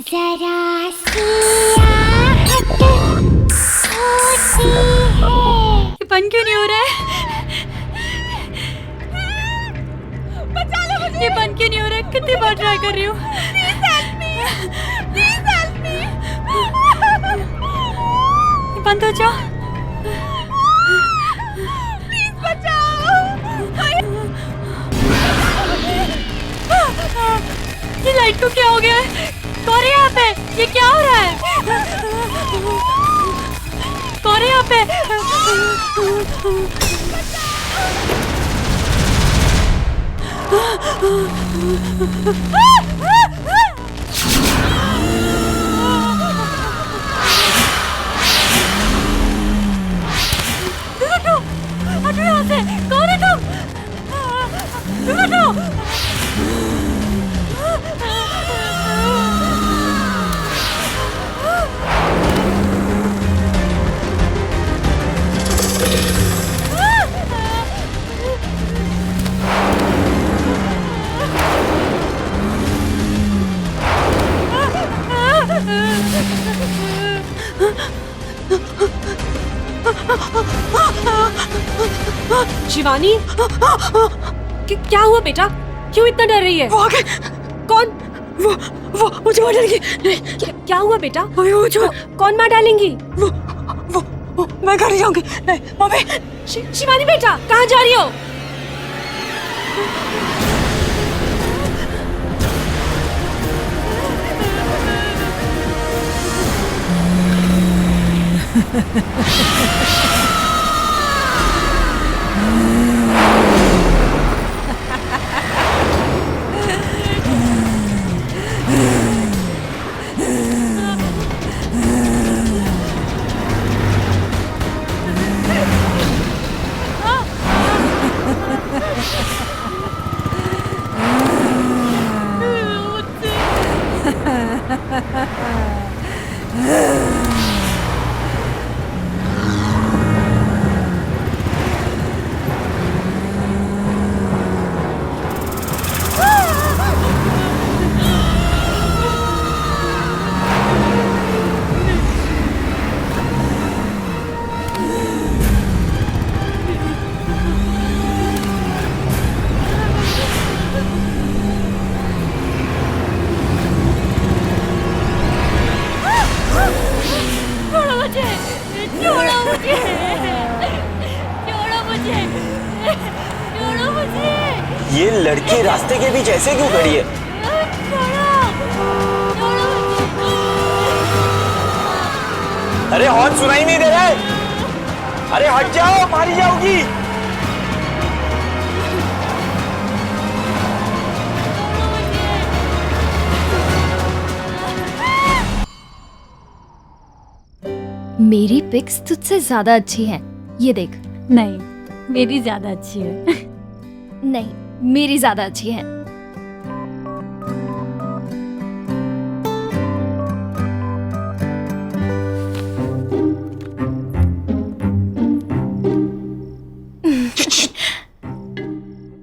जरा सियाहत होती है। ये बंद क्यों नहीं हो रहा है? बचा लो मुझे। ये बंद क्यों नहीं हो रहा है? कितनी बार ट्राई कर रही हूँ। Please help me. Please help me. ये बंद हो जाओ। Please बचाओ। ये लाइट को क्या हो गया है? कौन है यहाँ पे? ये क्या हो रहा है? कौन है यहाँ पे? हटो यहाँ से। कौन है तुम? हटो। शिवानी, क्या हुआ बेटा? क्यों इतना डर रही है? वो आ गए। कौन? वो मुझे मार डालेंगी। नहीं, क्या हुआ बेटा? वो जो कौन मार डालेंगी? वो मैं घर जाऊंगी। नहीं मम्मी। शिवानी बेटा, कहाँ जा रही हो? ये लड़की रास्ते के बीच ऐसे क्यों खड़ी है? अरे हॉर्न सुनाई नहीं दे रहा है? अरे हट जाओ, मारी जाओगी। मेरी पिक्स तुझसे ज्यादा अच्छी हैं। ये देख। नहीं, मेरी ज्यादा अच्छी है। नहीं, मेरी ज्यादा अच्छी है।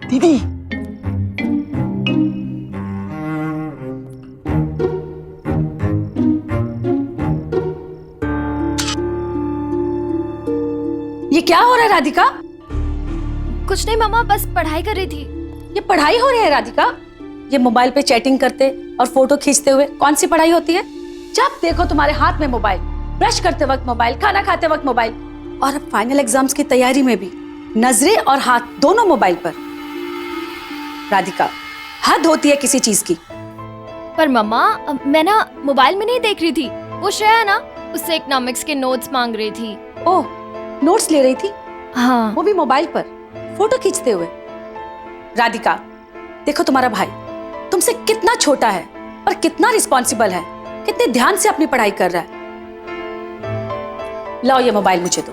दीदी, ये क्या हो रहा है राधिका? कुछ नहीं मम्मा, बस पढ़ाई कर रही थी। ये पढ़ाई हो रही है राधिका? ये मोबाइल पे चैटिंग करते और फोटो खींचते हुए कौन सी पढ़ाई होती है? जब देखो तुम्हारे हाथ में मोबाइल, ब्रश करते वक्त मोबाइल, खाना खाते वक्त मोबाइल, और अब फाइनल एग्जाम्स की तैयारी में भी नजरें और हाथ दोनों मोबाइल पर। राधिका, हद होती है किसी चीज की। पर मम्मा, मैं ना मोबाइल में नहीं देख रही थी। वो श्रेया है ना, उससे इकोनॉमिक्स के नोट्स मांग रही थी। ओह, नोट्स ले रही थी? हाँ। वो भी मोबाइल पर, फोटो खींचते हुए। राधिका, देखो तुम्हारा भाई तुमसे कितना छोटा है और कितना रिस्पॉन्सिबल है, कितने ध्यान से अपनी पढ़ाई कर रहा है। लाओ ये मोबाइल मुझे दो।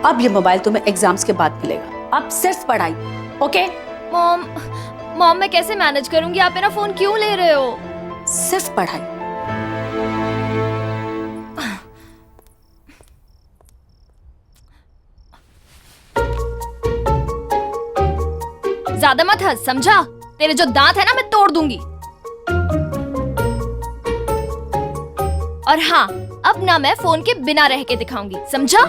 अब ये मोबाइल तुम्हें एग्जाम्स के बाद मिलेगा। अब सिर्फ पढ़ाई, ओके? मॉम मैं कैसे मैनेज करूंगी? आप मेरा फोन क्यों ले रहे हो? सिर्फ पढ़ाई। ज्यादा मत हंस, समझा? तेरे जो दांत है ना, मैं तोड़ दूंगी। और हाँ, अब ना मैं फोन के बिना रह के दिखाऊंगी, समझा?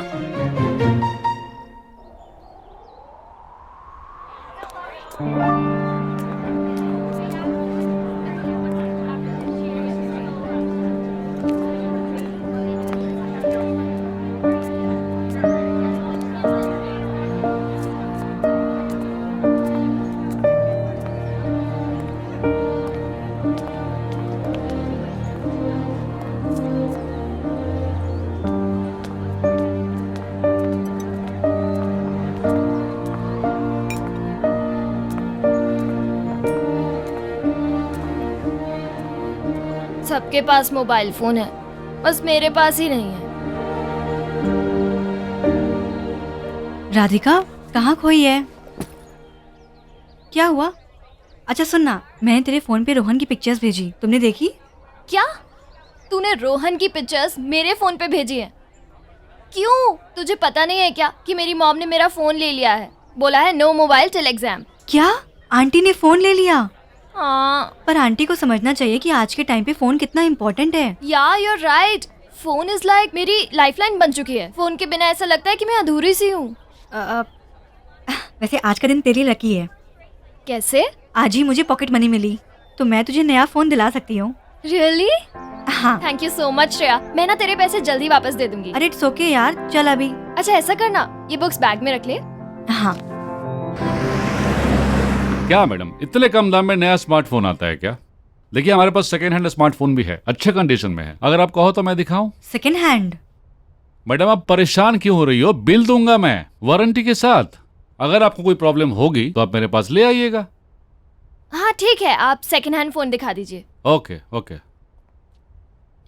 सबके पास मोबाइल फोन है, बस मेरे पास ही नहीं है। राधिका कहाँ खोई है? क्या हुआ? अच्छा सुनना, मैंने तेरे फोन पे रोहन की पिक्चर्स भेजी, तुमने देखी? क्या? तूने रोहन की पिक्चर्स मेरे फोन पे भेजी है? क्यों? तुझे पता नहीं है क्या कि मेरी मॉम ने मेरा फोन ले लिया है? बोला है नो मोबाइल टिल एग्जाम। क्या? आंटी ने फोन ले लिया? हाँ। पर आंटी को समझना चाहिए कि आज के टाइम पे फोन कितना इम्पोर्टेंट है। या you're right. Phone is like मेरी लाइफलाइन बन चुकी है। फोन के बिना ऐसा लगता है कि मैं अधूरी सी हूँ। वैसे आज का दिन तेरी लकी है। कैसे? आज ही मुझे पॉकेट मनी मिली, तो मैं तुझे नया फोन दिला सकती हूँ। रियली? हाँ। Thank you so much Shreya, मैं ना तेरे पैसे जल्दी वापस दे दूंगी। अरे इट्स ओके यार, चल अभी। अच्छा ऐसा करना, ये बुक्स बैग में रख ले। हाँ। क्या मैडम, इतने कम दाम में नया स्मार्टफोन आता है क्या? देखिए हमारे पास सेकेंड हैंड स्मार्टफोन भी है, अच्छे कंडीशन में है। अगर आप कहो तो मैं दिखाऊं? Second hand? मैडम आप परेशान क्यों हो रही हो? बिल दूंगा मैं वारंटी के साथ। अगर आपको कोई प्रॉब्लम होगी तो आप मेरे पास ले आइएगा। हाँ ठीक है, आप सेकंड हैंड फोन दिखा दीजिए। Okay okay.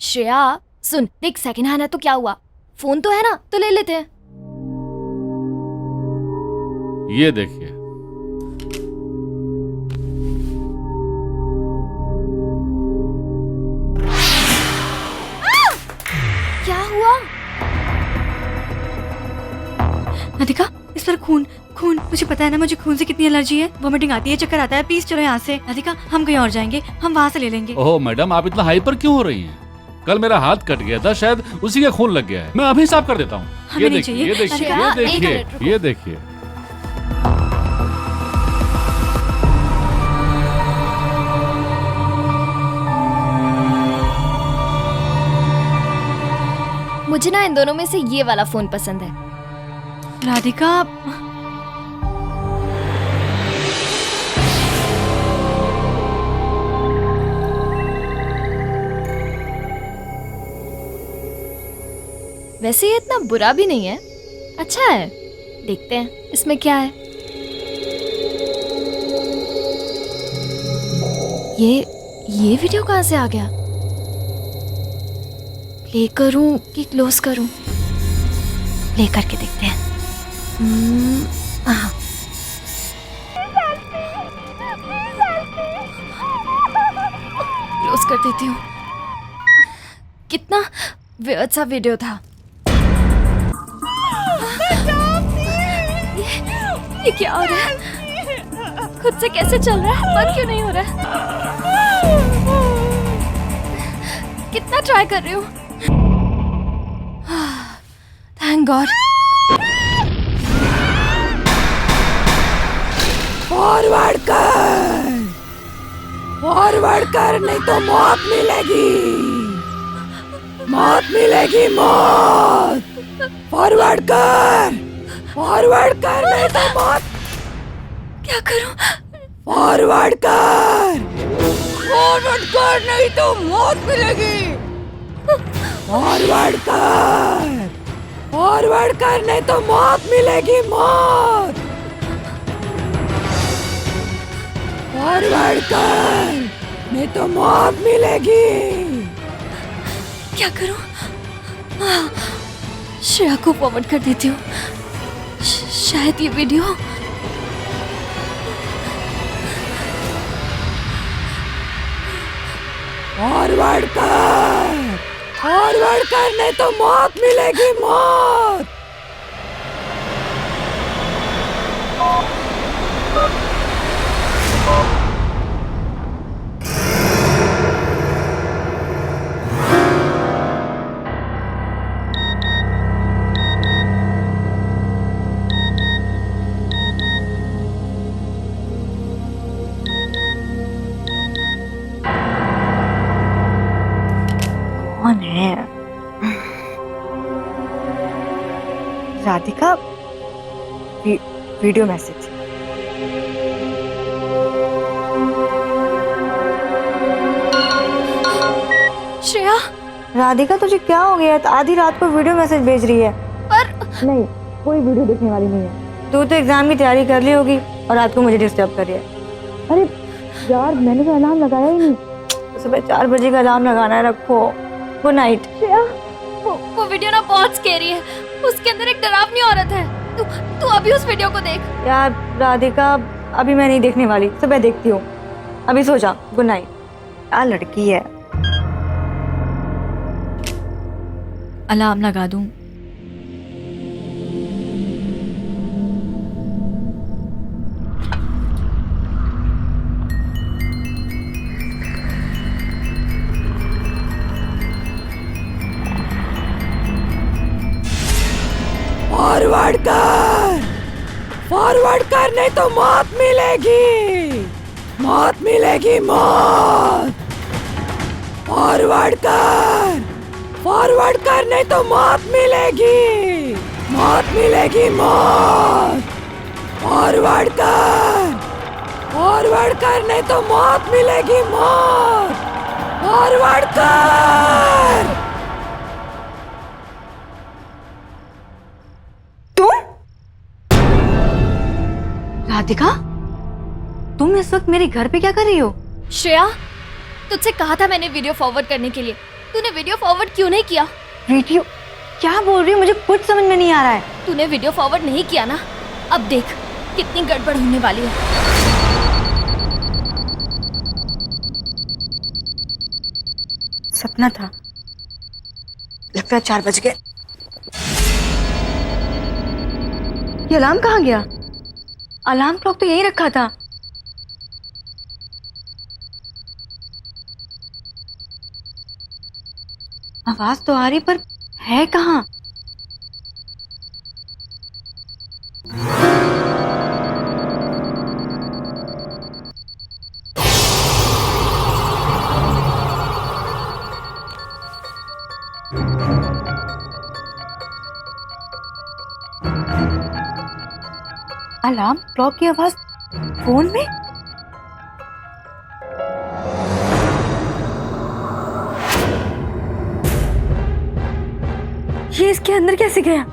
श्रेया सुन, देख सेकंड हैंड है तो क्या हुआ, फोन तो है ना, तो ले लेते हैं। ये देखिए। क्या हुआ? राधिका इस पर खून खून, मुझे पता है ना मुझे खून से कितनी एलर्जी है, वोमिटिंग आती है, चक्कर आता है। प्लीज चलो यहाँ से। राधिका हम कहीं और जाएंगे, हम वहाँ से ले लेंगे। ओह मैडम आप इतना हाइपर क्यों हो रही हैं? कल मेरा हाथ कट गया था, शायद उसी का खून लग गया है। मैं अभी साफ कर देता हूँ। हमें ये नहीं देखिए, चाहिए। ये देखिए, श्रेया, ये एक देखिए, मिनट रुको। ये देखिए। मुझे ना इन दोनों में से ये वाला फोन पसंद है। राधिका वैसे ये इतना बुरा भी नहीं है, अच्छा है। देखते हैं इसमें क्या है। ये वीडियो कहाँ से आ गया? प्ले करूं कि क्लोज करूं? प्ले करके देखते हैं। हाँ। क्लोज कर देती हूँ। कितना वियर्ड सा वीडियो था। ये क्या हो रहा है? खुद से कैसे चल रहा है? बंद क्यों नहीं हो रहा है? कितना ट्राई कर रही हूँ। Thank God. फॉरवर्ड कर नहीं तो मौत मिलेगी, मौत मिलेगी, मौत। फॉरवर्ड कर नहीं तो मौत। क्या करूं? फॉरवर्ड कर नहीं तो मौत मिलेगी। फॉरवर्ड कर नहीं तो मौत मिलेगी, मौत। फॉरवर्ड कर नहीं तो मौत मिलेगी। क्या करूं? श्रेया को फॉरवर्ड कर देती हूँ। शायद ये वीडियो। फॉरवर्ड कर नहीं तो मौत मिलेगी, मौत। कौन है? Radhika, video message. श्रेया, राधिका तुझे क्या हो गया? आधी रात को वीडियो मैसेज भेज रही है। पर नहीं, कोई वीडियो देखने वाली नहीं है। तू तो एग्जाम की तैयारी कर ली होगी और रात को मुझे डिस्टर्ब कर रही है। अरे यार, मैंने तो अलार्म लगाया ही नहीं। सुबह 4 बजे का अलार्म लगाना है, रखो। Good night. श्रेया, वो वीडियो ना बहुत स्कैरी है। उसके अंदर एक डरावनी औरत है। तू अभी उस वीडियो को देख। यार राधिका, अभी मैं नहीं देखने वाली, सुबह देखती हूँ। अभी सो जा। Good night. क्या लड़की है। अलार्म लगा दूं? फॉरवर्ड कर नहीं तो मौत मिलेगी, मौत मिलेगी, मौत। फॉरवर्ड कर नहीं तो मौत मिलेगी, मौत मिलेगी, मौत। फॉरवर्ड कर नहीं तो मौत मिलेगी, मौत। फॉरवर्ड कर। राधिका, तुम इस वक्त मेरे घर पे क्या कर रही हो? श्रेया, तुझसे कहा था मैंने वीडियो फॉरवर्ड करने के लिए। तूने वीडियो फॉरवर्ड क्यों नहीं किया? वीडियो? क्या बोल रही हो? मुझे कुछ समझ में नहीं आ रहा है। तूने वीडियो फॉरवर्ड नहीं किया ना? अब देख कितनी गड़बड़ होने वाली है। सपना था, लगता है 4 बज गए। ये अलार्म कहाँ गया? अलार्म क्लॉक तो यहीं रखा था। आवाज तो आ रही, पर है कहाँ? अलार्म क्लॉक की आवाज फोन में? ये इसके अंदर कैसे गया?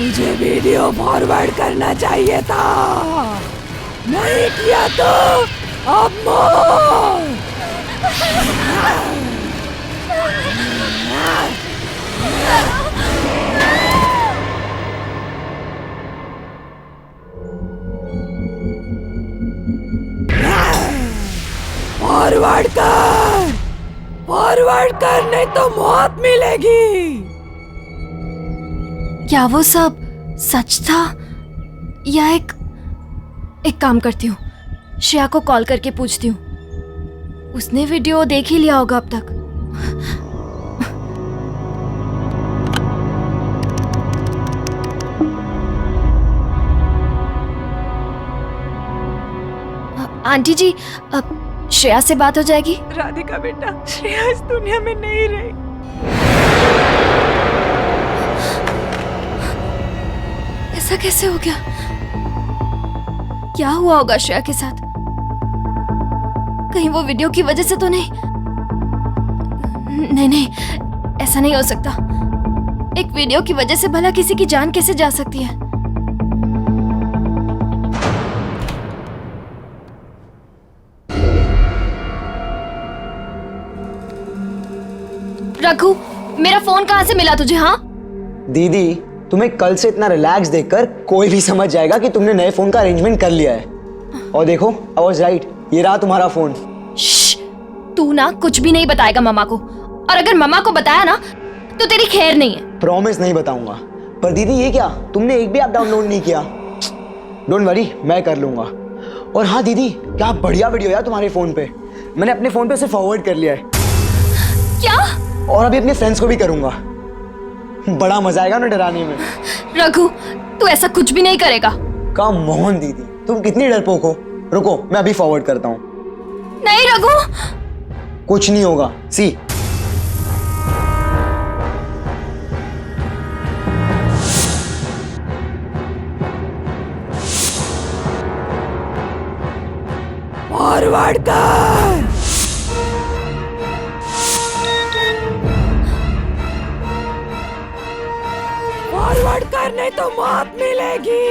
मुझे वीडियो फॉरवर्ड करना चाहिए था, नहीं किया तो अब मौत। फॉरवर्ड कर नहीं तो मौत मिलेगी। क्या वो सब सच था या एक काम करती हूँ, श्रेया को कॉल करके पूछती हूँ। उसने वीडियो देख ही लिया होगा अब तक। आंटी जी, अब श्रेया से बात हो जाएगी? राधिका बेटा, श्रेया इस दुनिया में नहीं रही। ऐसा कैसे हो गया? क्या हुआ होगा श्रेया के साथ? कहीं वो वीडियो की वजह से तो नहीं? नहीं, ऐसा नहीं हो सकता। एक वीडियो की वजह से भला किसी की जान कैसे जा सकती है? रघु, मेरा फोन कहाँ से मिला तुझे? हाँ दीदी, तुम्हें कल से इतना रिलैक्स देखकर कोई भी समझ जाएगा कि तुमने नए फोन का अरेंजमेंट कर लिया है। और देखो, आई वाज राइट, ये रहा तुम्हारा फोन। तू ना कुछ भी नहीं बताएगा मामा को, और अगर मम्मा को बताया ना तो तेरी खैर नहीं है। प्रॉमिस नहीं बताऊंगा। पर दीदी ये क्या, तुमने एक भी ऐप डाउनलोड नहीं किया? डोंट वरी, मैं कर लूंगा। और हाँ दीदी, क्या बढ़िया वीडियो यार तुम्हारे फोन पे। मैंने अपने फोन पे उसे फॉरवर्ड कर लिया है। क्या? और अभी अपने फ्रेंड्स को भी करूंगा। बड़ा मजा आएगा ना डराने में। रघु, तू ऐसा कुछ भी नहीं करेगा। कम ऑन दीदी, तुम कितनी डरपोक हो। रुको, मैं अभी फॉरवर्ड करता हूँ। नहीं रघु, कुछ नहीं होगा। सी, फॉरवर्ड कर। फॉरवर्ड कर, नहीं तो मौत मिलेगी।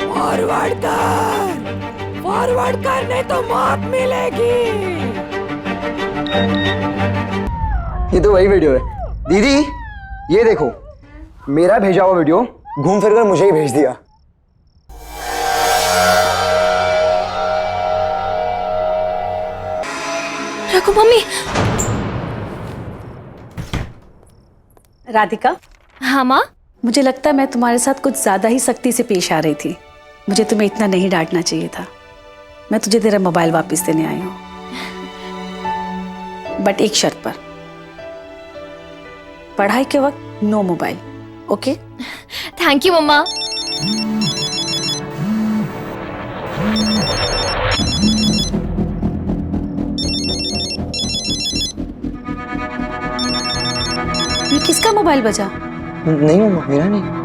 फॉरवर्ड कर, फॉरवर्ड कर, नहीं तो मौत मिलेगी। ये तो वही वीडियो है। दीदी ये देखो, मेरा भेजा हुआ वीडियो घूम फिर कर मुझे ही भेज दिया। रघु मम्मी। राधिका, हाँ माँ। मुझे लगता है मैं तुम्हारे साथ कुछ ज्यादा ही सख्ती से पेश आ रही थी। मुझे तुम्हें इतना नहीं डांटना चाहिए था। मैं तुझे तेरा मोबाइल वापस देने आई हूँ, बट एक शर्त पर। पढ़ाई के वक्त no mobile, okay? Thank you मम्मा। ये किसका मोबाइल बजा? नहीं मम्मा, मेरा नहीं।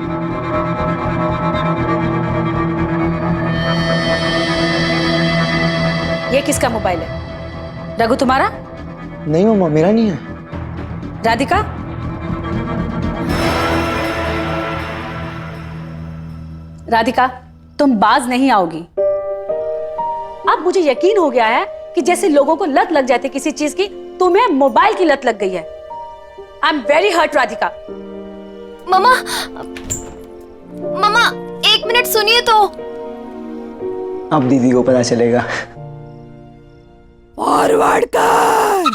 ये किसका मोबाइल है? रघु तुम्हारा? नहीं मम्मा, मेरा नहीं है। राधिका, राधिका तुम बाज नहीं आओगी। अब मुझे यकीन हो गया है कि जैसे लोगों को लत लग जाती किसी चीज की, तुम्हें मोबाइल की लत लग गई है। I am very hurt Radhika. मम्मा, मम्मा एक मिनट सुनिए तो। अब दीदी को पता चलेगा। फॉरवर्ड कर,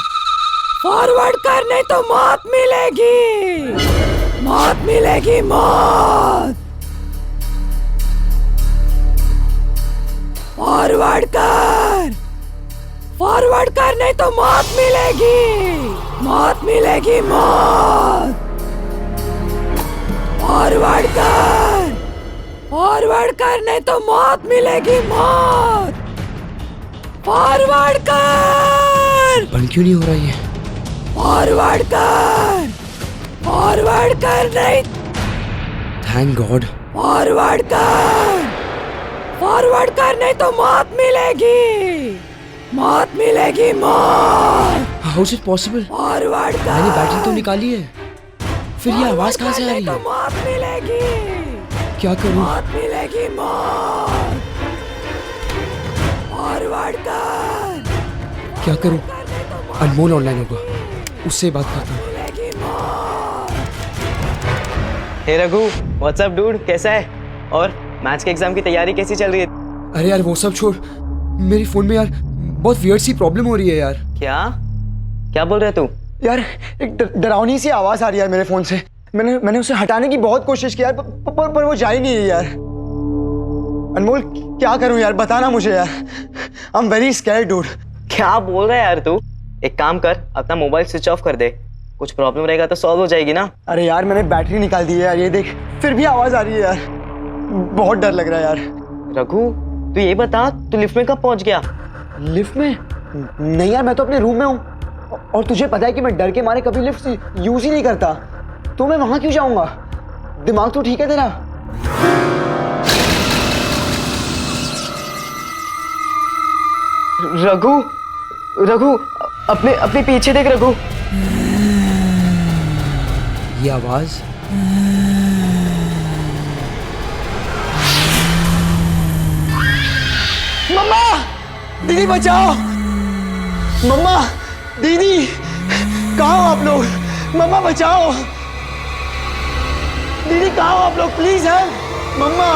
फॉरवर्ड कर, नहीं तो मौत मिलेगी। मौत मिलेगी, मौत। फॉरवर्ड कर, फॉरवर्ड कर, नहीं तो मौत मिलेगी। मौत मिलेगी, मौत। फॉरवर्ड कर, फॉरवर्ड कर, नहीं तो मौत मिलेगी, मौत। फॉरवर्ड कर। बंद क्यों नहीं हो रहा ये? फॉरवर्ड कर, फॉरवर्ड कर, नहीं। Thank God. फॉरवर्ड कर, फॉरवर्ड कर, नहीं तो मौत मिलेगी। मौत मिलेगी, मौत। How is it possible? Forward कर। मैंने बैटरी तो निकाली है, फिर ये आवाज कहाँ से आ रही तो है? मौत मिलेगी। क्या करूं? मौत मिलेगी, मौत। फॉरवर्ड कर। क्या करूं? अनमोल ऑनलाइन होगा, उससे बात करता हूँ। मिलेगी, मौत। हे रघु, व्हाट्सअप डूड, कैसा है? और मैथ्स के एग्जाम की तैयारी कैसी चल रही है? अरे यार वो सब छोड़, मेरी फोन में यार बहुत वियर्ड सी प्रॉब्लम हो रही है यार। क्या क्या बोल रहा है तू? यार एक डरावनी सी आवाज आ रही है मेरे फोन से। मैंने उसे हटाने की बहुत कोशिश की यार, पर वो जा ही नहीं है यार। अनमोल क्या करूं यार, बताना मुझे यार। आई एम वेरी स्कैर्ड डूड। क्या बोल रहा है यार तू? एक काम कर, अपना मोबाइल स्विच ऑफ कर दे। कुछ प्रॉब्लम रहेगा तो सॉल्व हो जाएगी ना। अरे यार मैंने बैटरी निकाल दी है यार, ये देख फिर भी आवाज आ रही है यार। बहुत डर लग रहा है यार। रघु तू ये बता, तू लिफ्ट में कब पहुंच गया? लिफ्ट में? नहीं यार, मैं तो अपने रूम में हूँ। और तुझे पता है कि मैं डर के मारे कभी लिफ्ट यूज ही नहीं करता, तो मैं वहां क्यों जाऊंगा? दिमाग तो ठीक है तेरा? रघु रघु अपने पीछे देख रघु। ये आवाज मम्मा, दीदी बचाओ। मम्मा, दीदी, कहाँ हो आप लोग? मम्मा बचाओ। दीदी कहाँ हो आप लोग? प्लीज है मम्मा।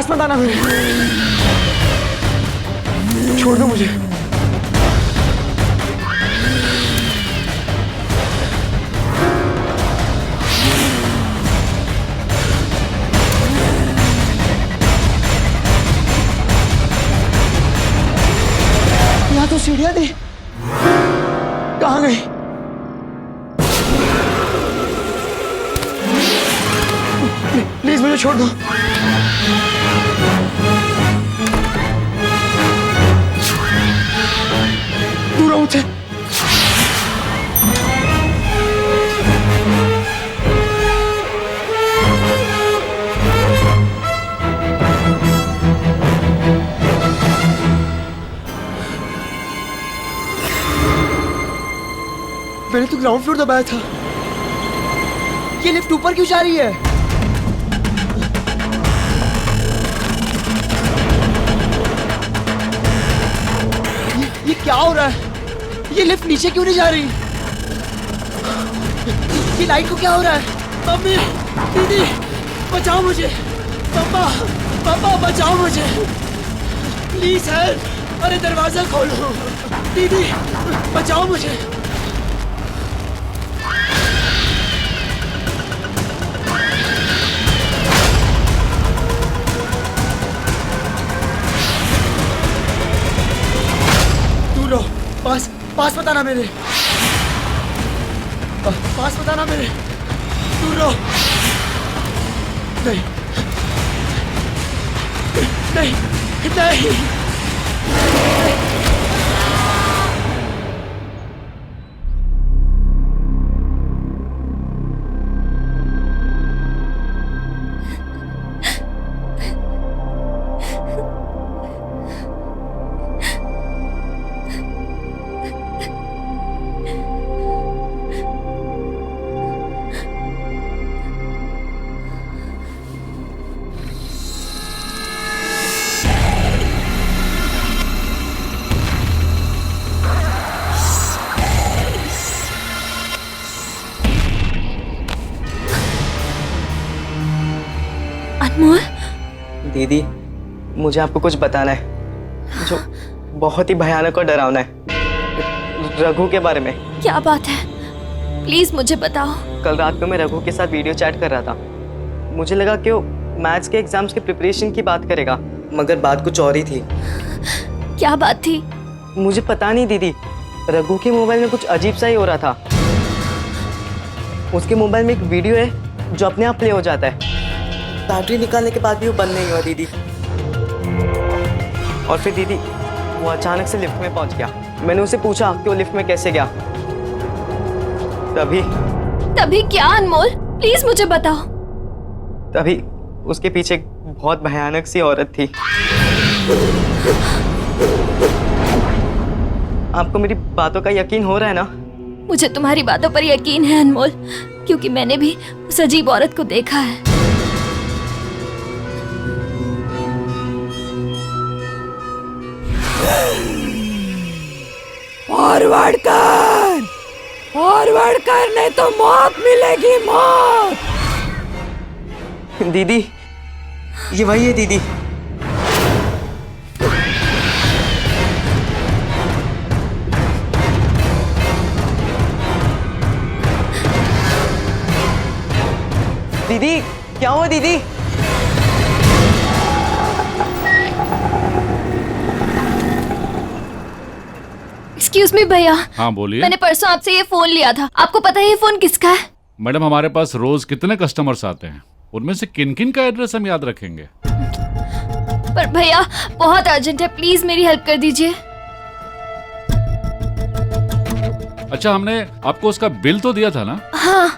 पास मत आना मेरे, छोड़ दो मुझे। यहाँ तो सीढ़ियां थी, कहाँ गई? प्लीज मुझे छोड़ दो। दूर रहो मुझसे। मैंने तो ग्राउंड फ्लोर दबाया था, ये लिफ्ट ऊपर क्यों जा रही है? ये क्या हो रहा है? ये लिफ्ट नीचे क्यों नहीं जा रही? ये लाइट को क्या हो रहा है? मम्मी, दीदी, बचाओ मुझे। पापा, पापा बचाओ मुझे, प्लीज हेल्प। अरे दरवाजा खोलो, दीदी बचाओ मुझे। पास पास मत आना मेरे, पास मत आना मेरे, दूर रहो। नहीं नहीं नहीं, अनमोल, दीदी, मुझे आपको कुछ बताना है जो बहुत ही भयानक और डरावना है। रघु के बारे में। क्या बात है, प्लीज मुझे बताओ। कल रात को मैं रघु के साथ वीडियो चैट कर रहा था। मुझे लगा कि वो मैथ्स के एग्जाम्स के प्रिपरेशन की बात करेगा, मगर बात कुछ और ही थी। क्या बात थी? मुझे पता नहीं दीदी, रघु के मोबाइल में कुछ अजीब सा ही हो रहा था। उसके मोबाइल में एक वीडियो है जो अपने आप प्ले हो जाता है, बैटरी निकालने के बाद भी वो बंद नहीं हुआ दीदी। और फिर दीदी वो अचानक से लिफ्ट में पहुंच गया। मैंने उसे पूछा कि वो लिफ्ट में कैसे गया, तभी क्या अनमोल, प्लीज मुझे बताओ। तभी उसके पीछे एक बहुत भयानक सी औरत थी। आपको मेरी बातों का यकीन हो रहा है ना? मुझे तुम्हारी बातों पर यकीन है अनमोल, क्योंकि मैंने भी उस अजीब औरत को देखा है। फॉरवर्ड कर नहीं तो मौत मिलेगी, मौत। दीदी, ये वही है दीदी। दीदी, क्या हुआ दीदी? एक्सक्यूज मी भैया। हाँ बोलिए। मैंने परसों आपसे ये फोन लिया था, आपको पता है ये फोन किसका है? मैडम, हमारे पास रोज कितने कस्टमर्स आते हैं, उनमें से किन किन का एड्रेस हम याद रखेंगे? पर भैया बहुत अर्जेंट है, प्लीज मेरी हेल्प कर दीजिए। अच्छा, हमने आपको उसका बिल तो दिया था ना? हाँ।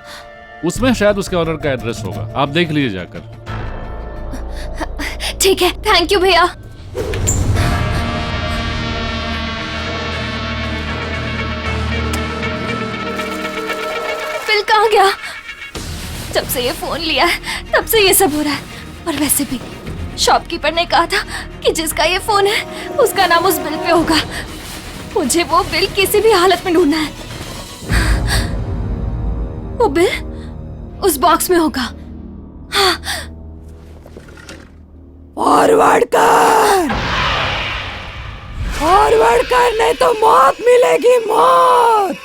उसमें शायद उसके ऑर्डर का एड्रेस होगा, आप देख लीजिए जाकर। ठीक है, थैंक यू भैया। बिल कहाँ गया? जब से ये फोन लिया है तब से ये सब हो रहा है। और वैसे भी शॉपकीपर ने कहा था कि जिसका ये फोन है उसका नाम उस बिल पे होगा। मुझे वो बिल किसी भी हालत में ढूंढना है। वो बिल उस बॉक्स में होगा। हाँ। फॉरवर्ड कर नहीं तो मौत मिलेगी, मौत।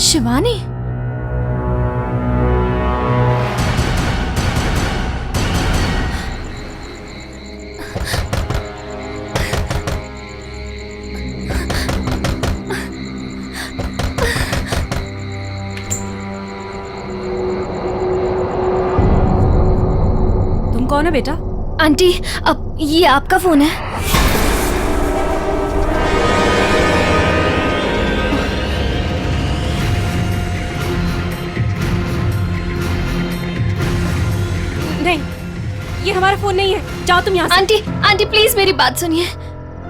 शिवानी, तुम कौन है बेटा? आंटी, अब ये आपका फोन है? नहीं, ये हमारा फोन नहीं है, जाओ तुम यहाँ से। आंटी, आंटी प्लीज मेरी बात सुनिए।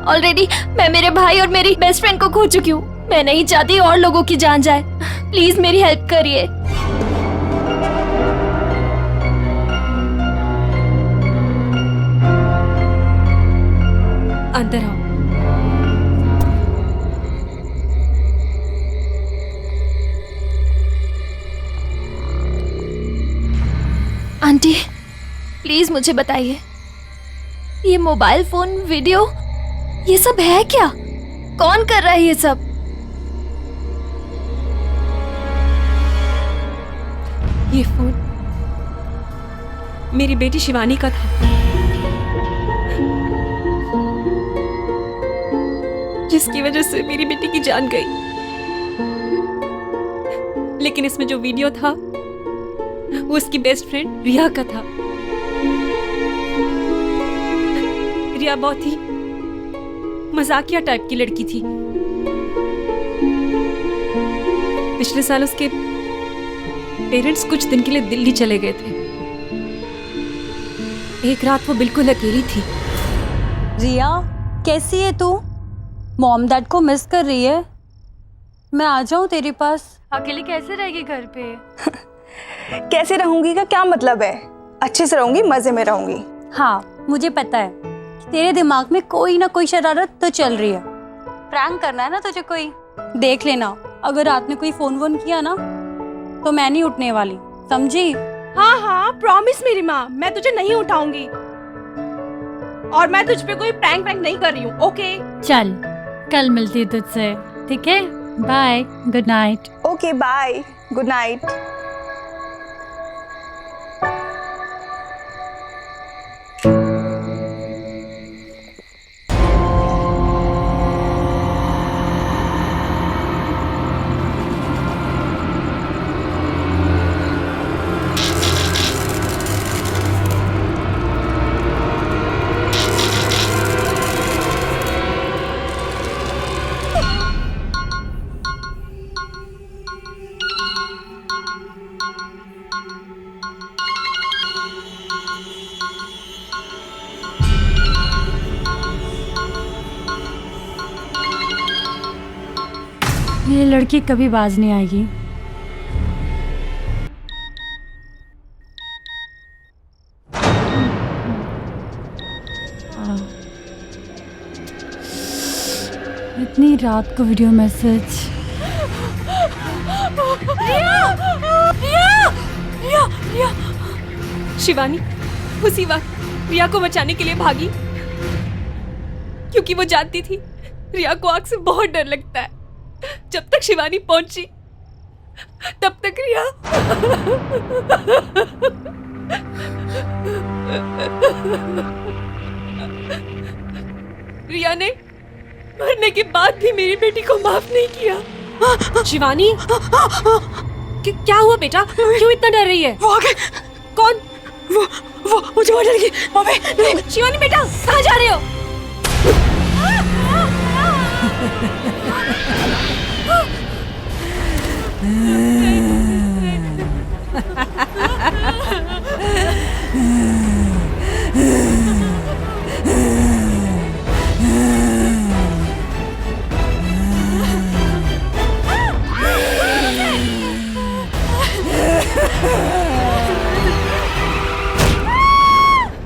ऑलरेडी मैं मेरे भाई और मेरी बेस्ट फ्रेंड को खो चुकी हूँ। मैं नहीं चाहती और लोगों की जान जाए। प्लीज मेरी हेल्प करिए। अंदर आओ। आंटी प्लीज मुझे बताइए, ये मोबाइल फोन, वीडियो, ये सब है क्या? कौन कर रहा है ये सब? ये फोन मेरी बेटी शिवानी का था, जिसकी वजह से मेरी बेटी की जान गई। लेकिन इसमें जो वीडियो था वो उसकी बेस्ट फ्रेंड रिया का था। रिया बहुत ही मजाकिया टाइप की लड़की थी। पिछले साल उसके पेरेंट्स कुछ दिन के लिए दिल्ली चले गए थे। एक रात वो बिल्कुल अकेली थी। रिया, कैसी है तू? मॉम डैड को मिस कर रही है? मैं आ जाऊं तेरे पास? अकेली कैसे रहेगी घर पे? कैसे रहूंगी का क्या मतलब है? अच्छे से रहूंगी, मजे में रहूंगी। हाँ, मुझे पता है कि तेरे दिमाग में कोई ना कोई शरारत तो चल रही है। प्रैंक करना है ना तुझे कोई? देख लेना, अगर रात में कोई फोन वोन किया ना तो मैं नहीं उठने वाली, समझी? हाँ हाँ, प्रॉमिस मेरी माँ, मैं तुझे नहीं उठाऊंगी। और मैं तुझ पे कोई प्रैंक वैंक नहीं कर रही हूँ, ओके? चल, कल मिलती तुझसे, ठीक है? Bye, good night. Okay bye, good night. ये लड़की कभी बाज नहीं आएगी। इतनी रात को वीडियो मैसेज। रिया! शिवानी उसी वक्त रिया को बचाने के लिए भागी, क्योंकि वो जानती थी रिया को आग से बहुत डर लगता है। जब तक शिवानी पहुंची तब तक रिया रिया ने मरने के बाद भी मेरी बेटी को माफ नहीं किया। शिवानी, क्या हुआ बेटा? क्यों इतना डर रही है? वो आ गए। कौन? वो मुझे मार डालेगी। मम्मी, शिवानी बेटा, कहाँ जा रहे हो?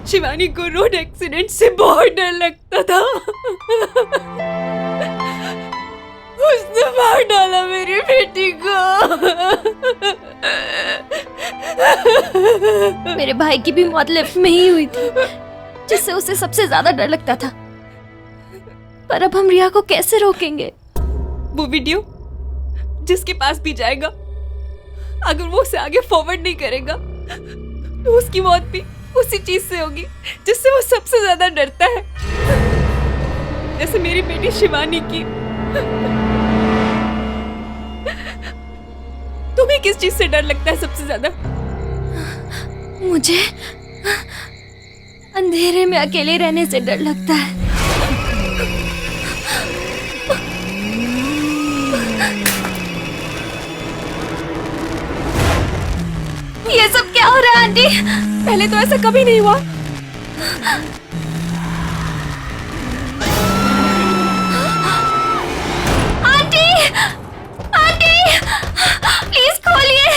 शिवानी को रोड एक्सीडेंट से बहुत डर लगता था। उसने मार डाला मेरी बेटी को। मेरे भाई की भी मौत लिफ्ट में ही हुई थी, जिससे उसे सबसे ज्यादा डर लगता था। पर अब हम रिया को कैसे रोकेंगे? वो वीडियो जिसके पास भी जाएगा, अगर वो उसे आगे फॉरवर्ड नहीं करेगा तो उसकी मौत भी उसी चीज से होगी जिससे वो सबसे ज्यादा डरता है, जैसे मेरी बेटी शिवानी की। तुम्हें किस चीज से डर लगता है सबसे ज्यादा? मुझे अंधेरे में अकेले रहने से डर लगता है। ये सब क्या हो रहा है आंटी? पहले तो ऐसा कभी नहीं हुआ। आंटी, आंटी, प्लीज खोलिए।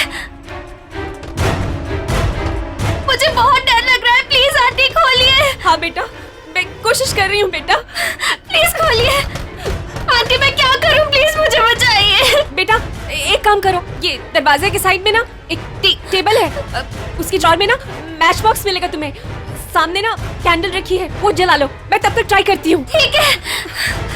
मुझे बहुत डर लग रहा है, प्लीज आंटी खोलिए। हाँ बेटा, मैं कोशिश कर रही हूँ बेटा। प्लीज खोलिए। आंटी मैं क्या करूँ, प्लीज मुझे बचाइए। बेटा एक काम करो, ये दरवाजे के साइड में ना एक टेबल है, उसकी ड्रॉर में ना मैच बॉक्स मिलेगा तुम्हें। सामने ना कैंडल रखी है, वो जला लो। मैं तब तक ट्राई करती हूँ। ठीक है।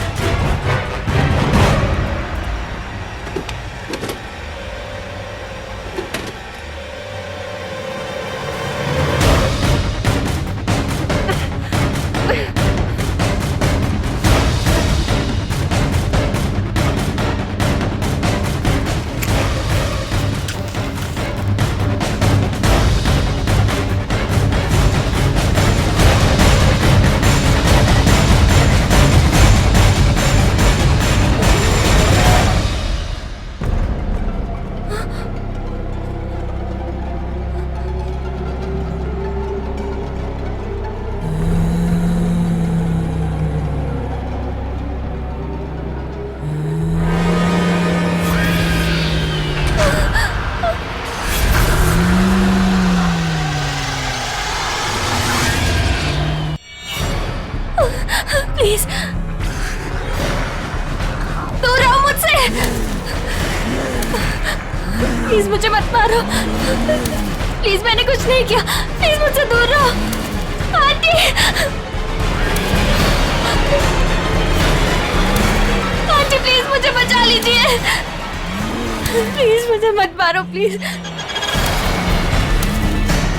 प्लीज दूर रहो मुझसे। प्लीज मुझे मत मारो। प्लीज मैंने कुछ नहीं किया, प्लीज मुझसे दूर रहो। आंटी, आंटी प्लीज मुझे बचा लीजिए। प्लीज मुझे मत मारो, प्लीज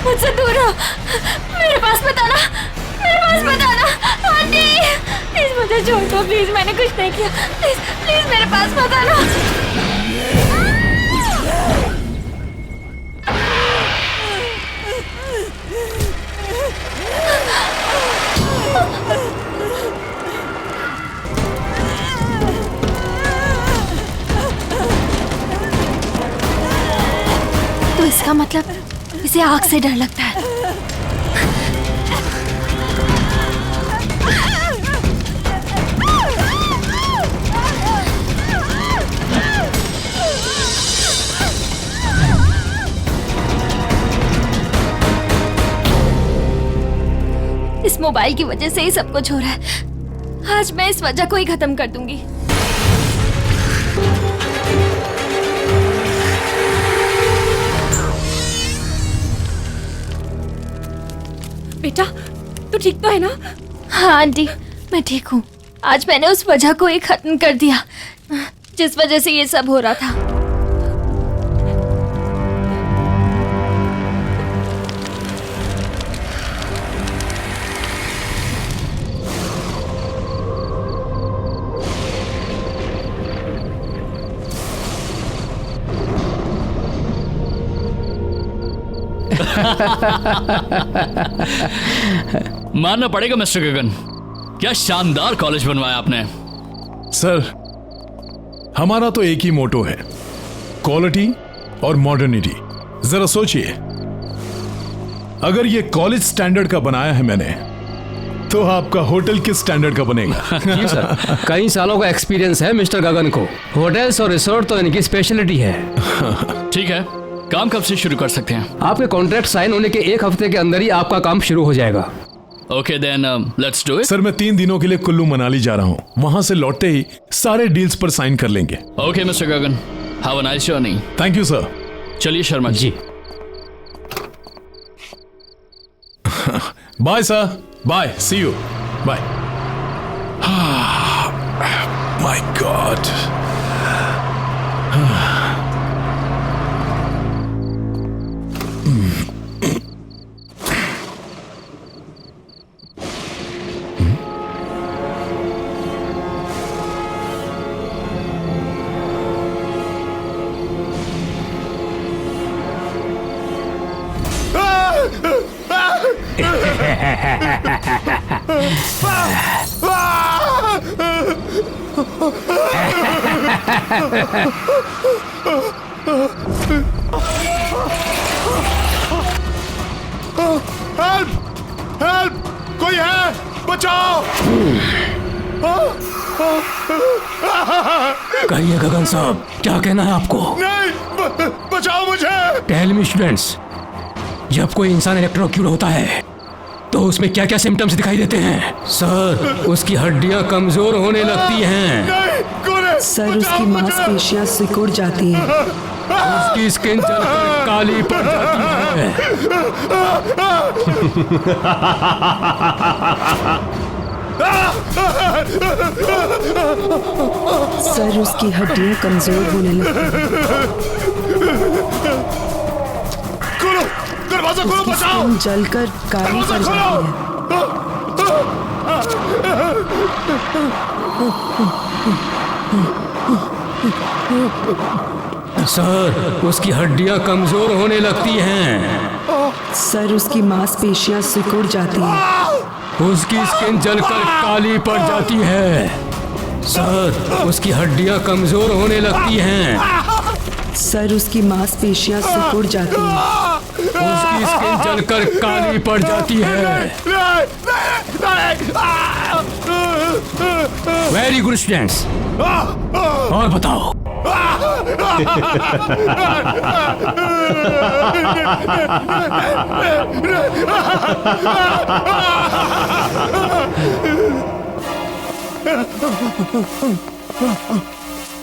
मुझसे दूर रहो। मेरे पास मत आना, मेरे पास मत आना। आंटी प्लीज मुझे छोड़ दो, प्लीज मैंने कुछ नहीं किया। प्लीज प्लीज मेरे पास मत आना। तो इसका मतलब इसे आग से डर लगता है। इस मोबाइल की वजह से ही सब कुछ हो रहा है। आज मैं इस वजह को ही खत्म कर दूंगी। बेटा तू ठीक तो है ना? हाँ आंटी मैं ठीक हूँ। आज मैंने उस वजह को ही खत्म कर दिया जिस वजह से ये सब हो रहा था। मानना पड़ेगा मिस्टर गगन, क्या शानदार कॉलेज बनवाया आपने। सर हमारा तो एक ही मोटो है, क्वालिटी और मॉडर्निटी। जरा सोचिए, अगर ये कॉलेज स्टैंडर्ड का बनाया है मैंने, तो आपका होटल किस स्टैंडर्ड का बनेगा? जी सर, कई सालों का एक्सपीरियंस है मिस्टर गगन को। होटल्स और रिसोर्ट तो इनकी स्पेशलिटी है। ठीक है, काम कब से शुरू कर सकते हैं? आपके कॉन्ट्रैक्ट साइन होने के एक हफ्ते के अंदर ही आपका काम शुरू हो जाएगा। Okay then let's do it. Sir मैं 3 दिनों के लिए कुल्लू मनाली जा रहा हूँ, वहां से लौटते ही सारे डील्स पर साइन कर लेंगे। Okay mister Gagan, have a nice journey. Thank you sir. चलिए Sharma ji. Bye sir, bye, see you, bye. My God. Help! Help! कोई है? बचाओ! कहिए गगन साहब, क्या कहना है आपको? नहीं, बचाओ मुझे! टेल मी स्टूडेंट्स, जब कोई इंसान इलेक्ट्रोक्यूट होता है तो उसमें क्या क्या सिम्टम्स दिखाई देते हैं? सर, उसकी हड्डियां कमजोर होने लगती हैं। सर, उसकी मांसपेशियां सिकुड़ जाती हैं। उसकी स्किन जलकर काली पड़ जाती है। सर, उसकी हड्डियां कमजोर होने लगती हैं। खोलो, दरवाजा खोलो, बचाओ! स्किन जलकर काली पड़ जाती है। सर, उसकी हड्डियां कमजोर होने लगती हैं। सर, उसकी मांसपेशियां सिकुड़ जाती हैं। उसकी स्किन जलकर काली पड़ जाती है। सर, उसकी हड्डियां कमजोर होने लगती हैं। सर, उसकी मांसपेशियां सिकुड़ जाती हैं। उसकी स्किन जलकर काली पड़ जाती है। वेरी गुड स्टूडेंट्स, और बताओ।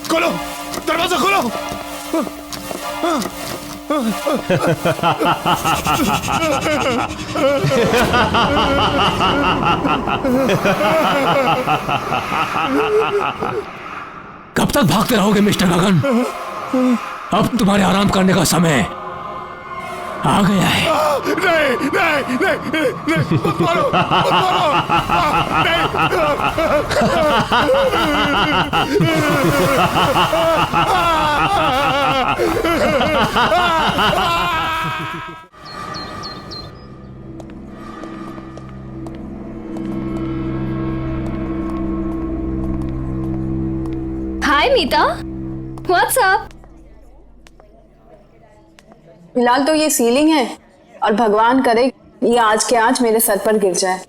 खोलो, दरवाजा खोलो! कब तक भागते रहोगे मिस्टर गगन? अब तुम्हारे आराम करने का समय आ गया है। नहीं, नहीं, नहीं, नहीं, मत मारो, मत हाय मीता, व्हाट्स अप? फिलहाल तो ये सीलिंग है और भगवान करे ये आज के आज मेरे सर पर गिर जाए।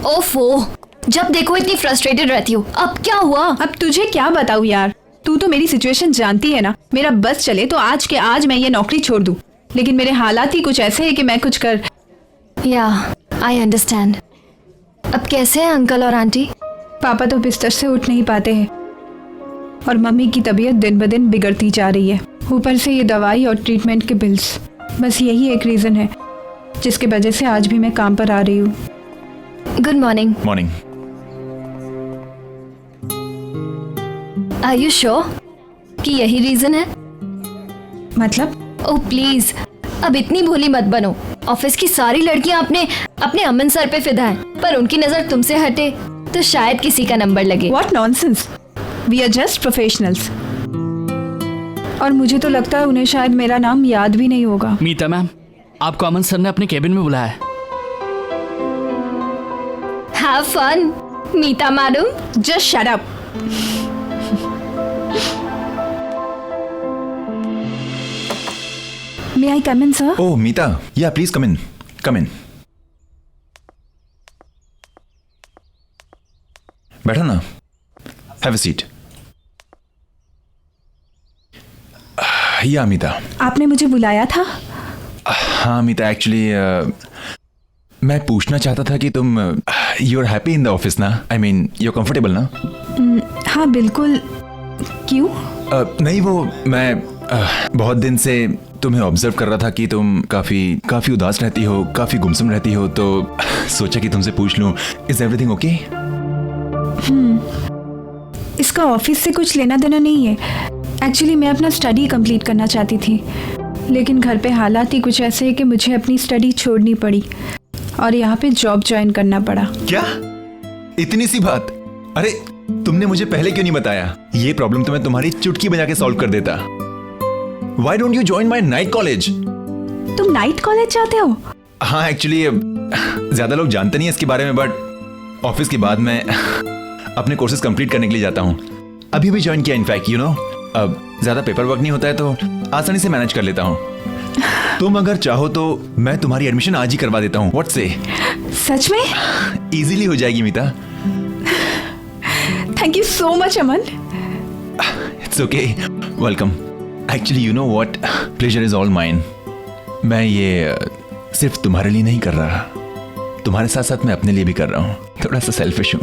ओफो, जब देखो इतनी फ्रस्ट्रेटेड रहती हो। अब क्या हुआ? अब तुझे क्या बताऊं यार, तू तो मेरी सिचुएशन जानती है ना। मेरा बस चले तो आज के आज मैं ये नौकरी छोड़ दूं, लेकिन मेरे हालात ही कुछ ऐसे हैं कि मैं कुछ कर। या आई अंडरस्टैंड। अब कैसे हैं अंकल और आंटी? पापा तो बिस्तर से उठ नहीं पाते हैं और मम्मी की तबीयत दिन ब दिन बिगड़ती जा रही है। ऊपर से ये दवाई और ट्रीटमेंट के बिल्स, बस यही एक रीजन है जिसकी वजह से आज भी मैं काम पर आ रही हूँ। Good morning. Morning. Are you sure कि यही रीजन है? मतलब? ओह प्लीज, अब इतनी भोली मत बनो। ऑफिस की सारी लड़कियां अपने अमन सर पे फिदा हैं, पर उनकी नजर तुमसे हटे तो शायद किसी का नंबर लगे। What nonsense! We are just professionals. और मुझे तो लगता है उन्हें शायद मेरा नाम याद भी नहीं होगा। मीता मैम, आपको अमन सर ने अपने केबिन में बुलाया है। Have fun, Meeta madam. Just shut up. May I come in, sir? Oh, Meeta. Yeah, please come in. Come in. बैठो ना। Have a seat. या मीता, आपने मुझे बुलाया था? हाँ मीता, एक्चुअली मैं पूछना चाहता था कि तुम you are happy in the office ना? I mean you are comfortable ना? हाँ बिल्कुल। क्यों? नहीं, वो मैं बहुत दिन से तुम्हें ऑब्जर्व कर रहा था कि तुम काफी उदास रहती हो, काफी गुमसुम रहती हो, तो सोचा कि तुमसे पूछ लूं, इज एवरीथिंग ओके? इसका ऑफिस से कुछ लेना देना नहीं है। एक्चुअली मैं अपना स्टडी कंप्लीट करना चाहती थी, लेकिन घर पे हालात ही कुछ ऐसे हैं कि मुझे अपनी स्टडी छोड़नी पड़ी और यहाँ पे जॉब ज्वाइन करना पड़ा। क्या? इतनी सी बात? अरे तुमने मुझे पहले क्यों नहीं बताया? ये प्रॉब्लम तो मैं तुम्हारी चुटकी बजा के सॉल्व कर देता। Why don't you join my night college? तुम नाइट कॉलेज जाते हो? हाँ, एक्चुअली ज्यादा लोग जानते नहीं है इसके बारे में, बट ऑफिस के बाद मैं अपने कोर्सेज कंप्लीट करने के लिए जाता हूँ। अभी भी ज्वाइन किया इनफैक्ट, यू नो। अब ज्यादा पेपर वर्क नहीं होता है तो आसानी से मैनेज कर लेता हूँ। तुम अगर चाहो तो मैं तुम्हारी एडमिशन आज ही करवा देता हूँ। व्हाट से? सच में? इजीली हो जाएगी Meeta. Thank you so much Aman. It's okay, welcome. Actually you know what, pleasure is all mine. मैं ये सिर्फ तुम्हारे लिए नहीं कर रहा, तुम्हारे साथ साथ मैं अपने लिए भी कर रहा हूँ। थोड़ा सा सेल्फिश हूँ।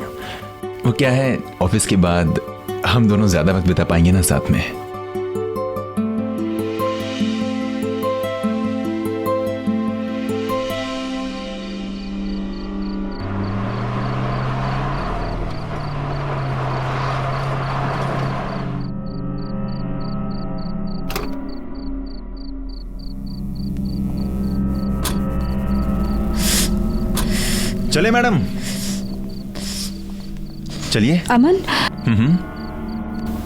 वो क्या है, ऑफिस के बाद हम दोनों ज्यादा वक्त बिता पाएंगे ना साथ में। चले मैडम, चलिए। अमन,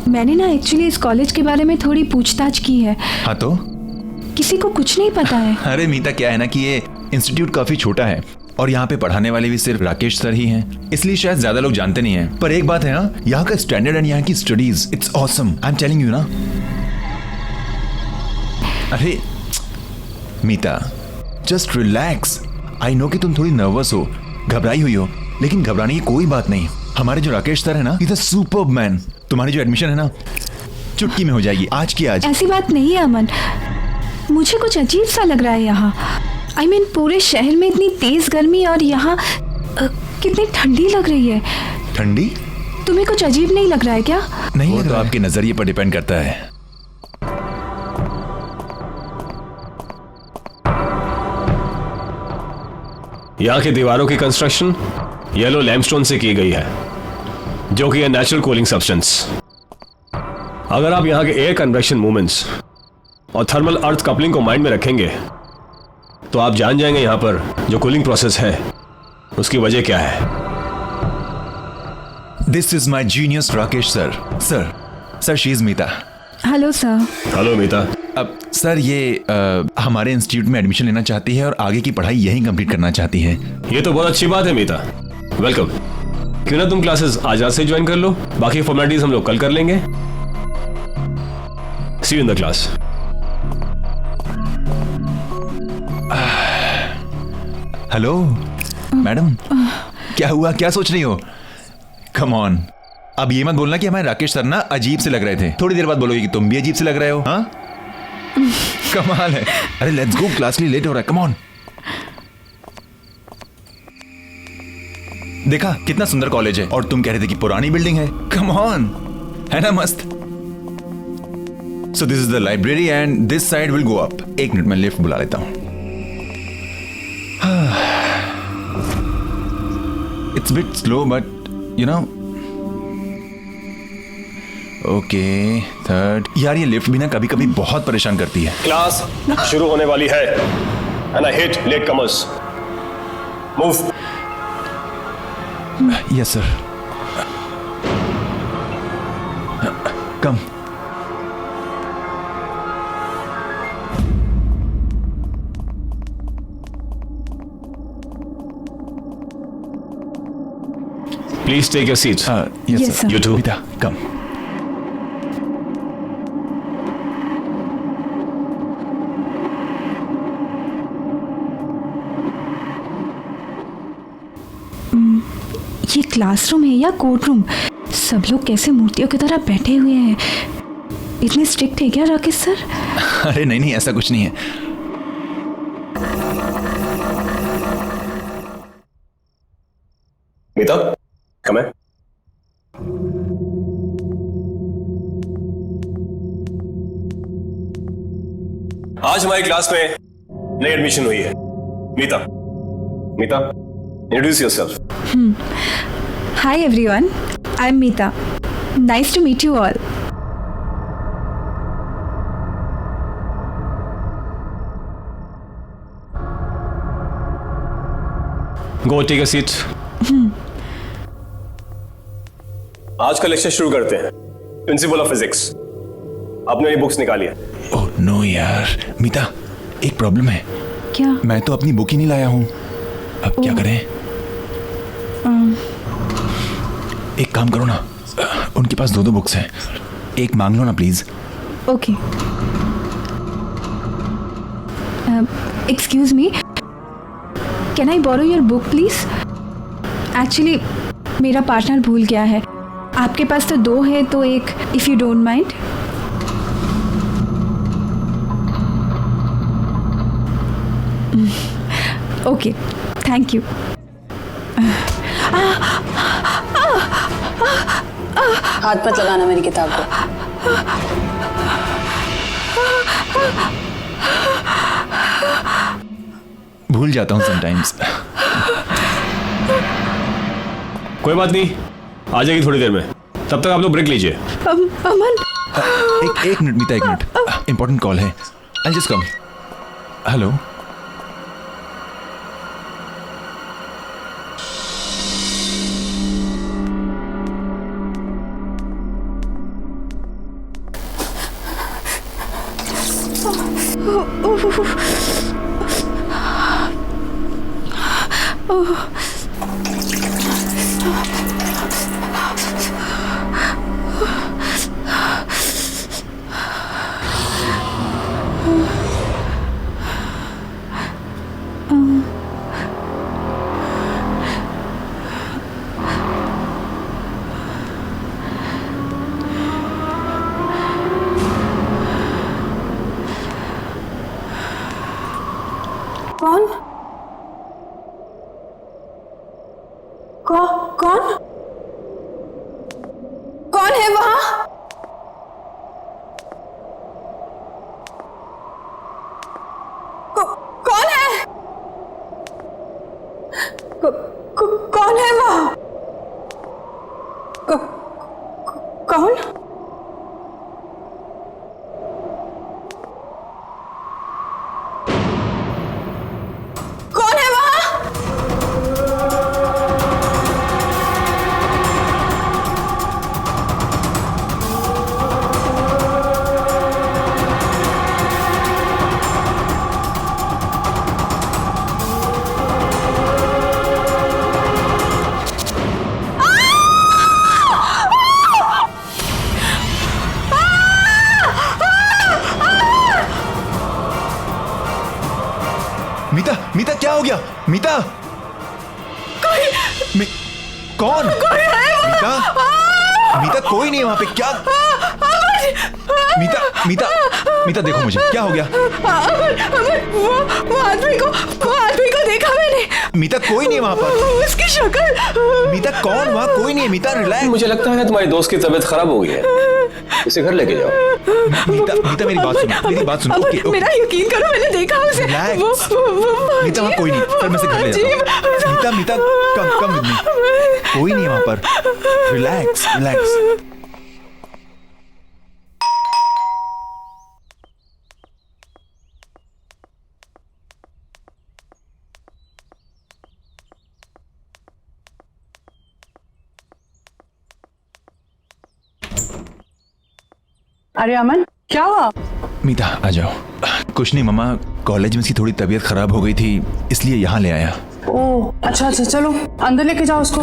मैंने ना एक्चुअली इस कॉलेज के बारे में थोड़ी पूछताछ की है। हाँ तो? किसी को कुछ नहीं पता है। अरे मीता, क्या है ना कि ये इंस्टीट्यूट काफी छोटा है और यहाँ पे पढ़ाने वाले भी सिर्फ राकेश सर ही हैं, इसलिए शायद ज्यादा लोग जानते नहीं हैं। पर एक बात है ना, यहाँ का स्टैंडर्ड एंड यहाँ की studies, it's awesome. I am telling you ना। अरे मीता, जस्ट रिलैक्स। आई नो कि तुम थोड़ी नर्वस हो, घबराई हुई हो, लेकिन घबराने की कोई बात नहीं। हमारे जो राकेश सर है ना, इज अ सुपर्ब मैन। तुम्हारी जो एडमिशन है ना, चुटकी में हो जाएगी, आज की आज। ऐसी बात नहीं है अमन, मुझे कुछ अजीब सा लग रहा है यहाँ। आई मीन पूरे शहर में इतनी तेज गर्मी और यहाँ कितनी ठंडी लग रही है। ठंडी? तुम्हें कुछ अजीब नहीं लग रहा है क्या? नहीं, लग रहा है। आपके नजरिए पर डिपेंड करता है। यहाँ की दीवारों की कंस्ट्रक्शन येलो लैमस्टोन से की गई है, जो कि है नेचुरल कूलिंग सब्सटेंस। अगर आप यहाँ के एयर कन्वेक्शन मूवमेंट्स और थर्मल अर्थ कपलिंग को माइंड में रखेंगे तो आप जान जाएंगे यहाँ पर जो कूलिंग प्रोसेस है उसकी वजह क्या है। This is my genius Rakesh sir. Sir she is Meeta. Hello sir. Hello Meeta. अब सर ये हमारे इंस्टीट्यूट में एडमिशन लेना चाहती है और आगे की पढ़ाई यहीं कंप्लीट करना चाहती है। ये तो बहुत अच्छी बात है मीता, वेलकम। क्यों ना तुम क्लासेस आज रात से ज्वाइन कर लो, बाकी फॉर्मेलिटीज हम लोग कल कर लेंगे। See you in the class. Hello madam, क्या हुआ, क्या सोच रही हो? कम ऑन, अब ये मत बोलना कि हमारे राकेश सर ना अजीब से लग रहे थे। थोड़ी देर बाद बोलोगे कि तुम भी अजीब से लग रहे हो। हाँ कमाल है। अरे लेट्स गो, क्लास लिए लेट हो रहा है। Come on. देखा कितना सुंदर कॉलेज है, और तुम कह रहे थे कि पुरानी बिल्डिंग है। कम ऑन, है ना मस्त। So this is the library and this side will go up. एक मिनट में लिफ्ट बुला लेता हूं। It's bit slow but you know. Okay, third. यार ये लिफ्ट भी ना कभी कभी बहुत परेशान करती है। क्लास शुरू होने वाली है and I hate latecomers. Move. Yes sir. Come. Please take your seats. Yes, sir. You too. Rita, come. ये क्लासरूम है या कोर्टरूम? सब लोग कैसे मूर्तियों की तरह बैठे हुए हैं। इतने स्ट्रिक्ट है क्या राकेश सर? अरे नहीं नहीं, ऐसा कुछ नहीं है। मीता, come in. आज हमारी क्लास में नई एडमिशन हुई है, Meeta. Meeta, introduce yourself. Hi everyone, I'm Meeta. Nice to meet you all. Go take a seat. आज का लेक्चर शुरू करते हैं। प्रिंसिपल ऑफ फिजिक्स, आपने ये बुक्स निकाली है। ओह नो यार, मीता एक प्रॉब्लम है। क्या? मैं तो अपनी बुक ही नहीं लाया हूँ। अब क्या करें? एक काम करो ना, उनके पास 2 बुक्स हैं, एक मांग लो ना please. Okay. Excuse me, can I borrow your book please? Actually मेरा पार्टनर भूल गया है। आपके पास तो 2 है, तो एक, if you don't mind. Okay, thank you. हाथ मत लगाना मेरी किताब को। भूल जाता हूँ समटाइम्स। कोई बात नहीं, आ जाएगी थोड़ी देर में। तब तक आप लोग ब्रेक लीजिए। अमन, एक मिनट मीता, एक मिनट, इंपॉर्टेंट कॉल है। I just come. हेलो, कौन? कौन? कौन है वहां? कौन है? कौन है वहां? कौन? मीता, मीता क्या हो गया? मीता, कौन? मीता, मीता कोई नहीं है वहां पे। क्या? मीता, मीता, मीता देखो मुझे, क्या हो गया? वो आदमी को देखा मैंने। मीता कोई नहीं है वहां पर। उसकी शक्ल। मीता कौन? वहां कोई नहीं है। मीता रिलैक्स। मुझे लगता है तुम्हारी दोस्त की तबीयत खराब हो गई है, इसे घर लेके जाओ। मीता, मीता मेरी बात सुनो, मेरी बात सुनो। ओके, मेरा यकीन करो, मैंने देखा उसे। मीता वहां कोई नहीं, फिर मैं से घर ले जाता हूं। मीता, मीता कम विद मी, कोई नहीं है वहां पर। Relax, relax. अरे अमन, क्या हुआ? मीता आ जाओ। कुछ नहीं मम्मा, कॉलेज में इसकी थोड़ी तबीयत खराब हो गई थी, इसलिए यहाँ ले आया। ओह अच्छा, चलो अंदर लेके जाओ उसको।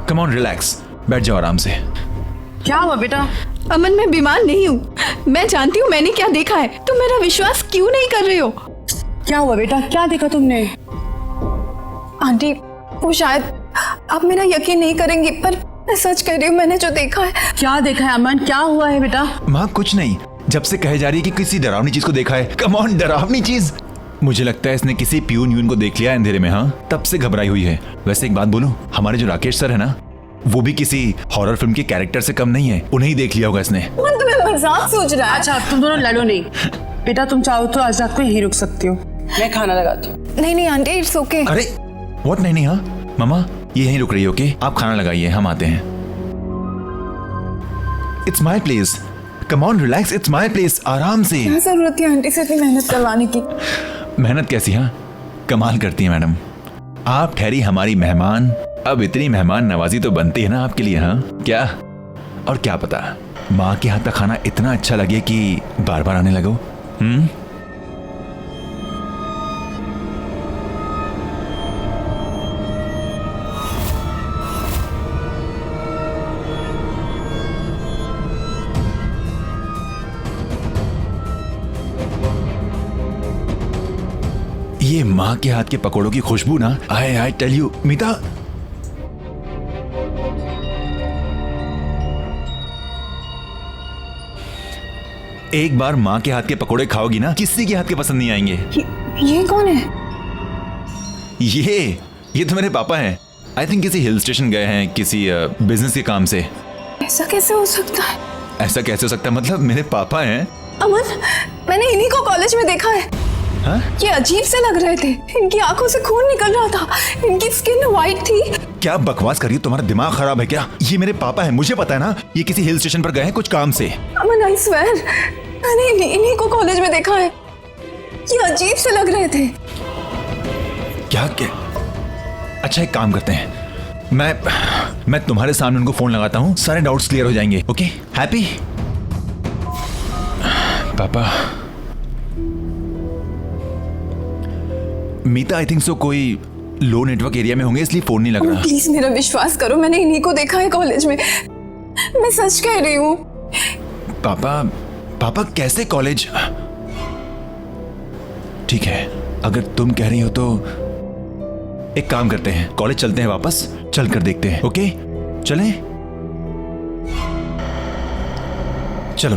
कम ऑन, रिलैक्स, बैठ जाओ आराम से। क्या हुआ बेटा? अमन, मैं बीमार नहीं हूँ। मैं जानती हूँ मैंने क्या देखा है, तुम मेरा विश्वास क्यों नहीं कर रहे हो? क्या हुआ बेटा, क्या देखा तुमने? आंटी, वो शायद आप मेरा यकीन नहीं करेंगी, पर मैं सच कह रही हूँ, मैंने जो देखा है। क्या देखा है अमन? क्या हुआ है बेटा? माँ कुछ नहीं, जब से कहे जा रही है कि किसी डरावनी चीज को देखा है। कम ऑन, डरावनी चीज? मुझे लगता है इसने किसी प्यून यून को देख लिया है अंधेरे में, हाँ, तब से घबराई हुई है। वैसे एक बात बोलूं, हमारे जो राकेश सर है ना, वो भी किसी हॉरर फिल्म के कैरेक्टर से कम नहीं है। उन्हें ही देख लिया होगा इसने। तुम्हें मजाक सोच रहा है। अच्छा तुम दोनों लड़ो नहीं। बेटा तुम चाहो तो आज रात को यहीं रुक सकती हो, मैं खाना लगाती हूँ। नहीं नहीं आंटी, इट्स ओके। अरे व्हाट, नहीं नहीं, हाँ मामा ये यहीं रुक रही हो, ओके? आप खाना लगाइए, हम आते हैं। It's my place, come on relax, it's my place, आराम से। क्या जरूरत थी आंटी से इतनी मेहनत करवाने की? मेहनत कैसी, हाँ कमाल करती है मैडम। आप ठहरी हमारी मेहमान, अब इतनी मेहमान नवाजी तो बनती है ना आपके लिए, हाँ क्या? और क्या पता माँ के हाथ का खाना इतना अच्छा लगे कि बार बार आने लगो। ये माँ के हाथ के पकौड़ों की खुशबू ना, आई टेल यू मीता, एक बार माँ के हाथ के पकौड़े खाओगी ना, किसी के हाथ के पसंद नहीं आएंगे। ये कौन है? ये तो मेरे पापा हैं। आई थिंक किसी हिल स्टेशन गए हैं किसी बिजनेस के काम से। ऐसा कैसे हो सकता है? ऐसा कैसे हो सकता है मतलब, मेरे पापा हैं। अमन, मैंने इन्हीं को कॉलेज में देखा है। हाँ? ये अजीब से लग रहे थे, इनकी आंखों से खून निकल रहा था, इनकी स्किन वाइट थी। क्या बकवास कर रही हो, तुम्हारा दिमाग खराब है क्या? ये मेरे पापा हैं, मुझे पता है ना, ये किसी हिल स्टेशन पर गए हैं कुछ काम से। अमन आई स्वेयर, मैंने इन्हीं को कॉलेज में देखा है। ये अजीब से लग रहे थे। क्या? अच्छा एक काम करते हैं, मैं तुम्हारे सामने उनको फोन लगाता हूँ, सारे डाउट्स क्लियर हो जाएंगे। Okay happy? पापा मीता आई थिंक सो कोई लो नेटवर्क एरिया में होंगे इसलिए फोन नहीं लग रहा। प्लीज मेरा विश्वास करो, मैंने इन्हीं को देखा है कॉलेज में, मैं सच कह रही हूँ। पापा कैसे कॉलेज? ठीक है अगर तुम कह रही हो तो एक काम करते हैं, कॉलेज चलते हैं, वापस चल कर देखते हैं। ओके चलें? चलो।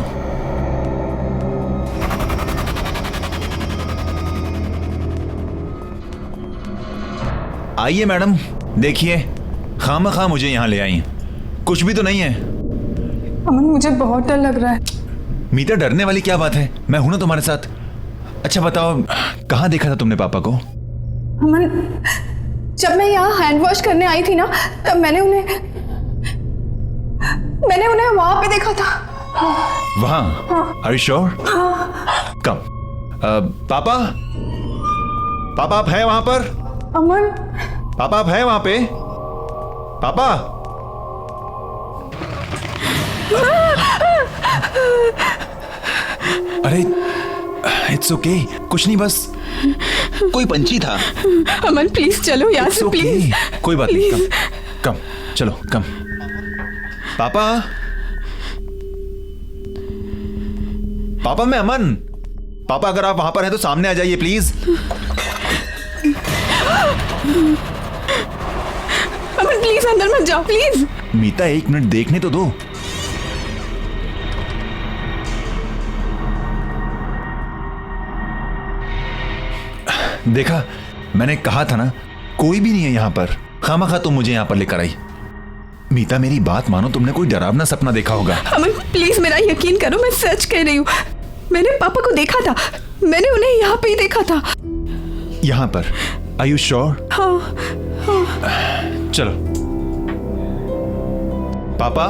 आइए मैडम, देखिए खामखा मुझे यहाँ ले आई, कुछ भी तो नहीं है। अमन मुझे बहुत डर लग रहा है। मीता डरने वाली क्या बात है, मैं हूं ना तुम्हारे साथ। अच्छा बताओ कहाँ देखा था तुमने पापा को? अमन जब मैं यहाँ हैंड वॉश करने आई थी ना, तब मैंने उन्हें वहां पे देखा था। वहां? Are you sure? कम। पापा आप हैं वहां पर? अमन पापा आप हैं वहां पे? पापा अरे इट्स ओके, कुछ नहीं, बस कोई पंछी था। अमन प्लीज चलो यहाँ से, प्लीज। कोई बात नहीं, कम चलो कम। पापा मैं अमन। पापा अगर आप वहां पर हैं तो सामने आ जाइए प्लीज। अमन प्लीज अंदर मत जाओ प्लीज। मीता एक मिनट देखने तो दो। देखा, मैंने कहा था ना कोई भी नहीं है यहाँ पर, खामखा तुम मुझे यहाँ पर लेकर आई। मीता मेरी बात मानो, तुमने कोई डरावना सपना देखा होगा। अमन प्लीज मेरा यकीन करो, मैं सच कह रही हूँ, मैंने पापा को देखा था, मैंने उन्हें यहाँ पे ही देखा था। यहाँ पर? Are you sure? हाँ। चलो। पापा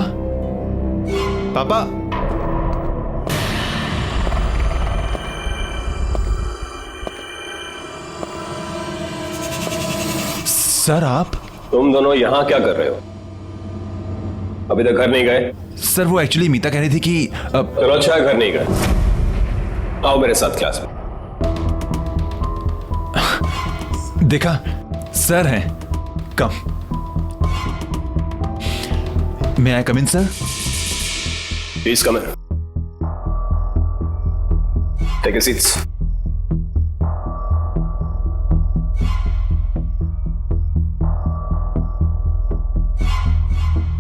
सर आप? तुम दोनों यहाँ क्या कर रहे हो? अभी तक घर नहीं गए? सर वो एक्चुअली मीता कह रही थी कि चलो अच्छा है, घर नहीं गए, आओ मेरे साथ क्लास में। देखा सर हैं, come. May I come in sir? Please come in, take a seats.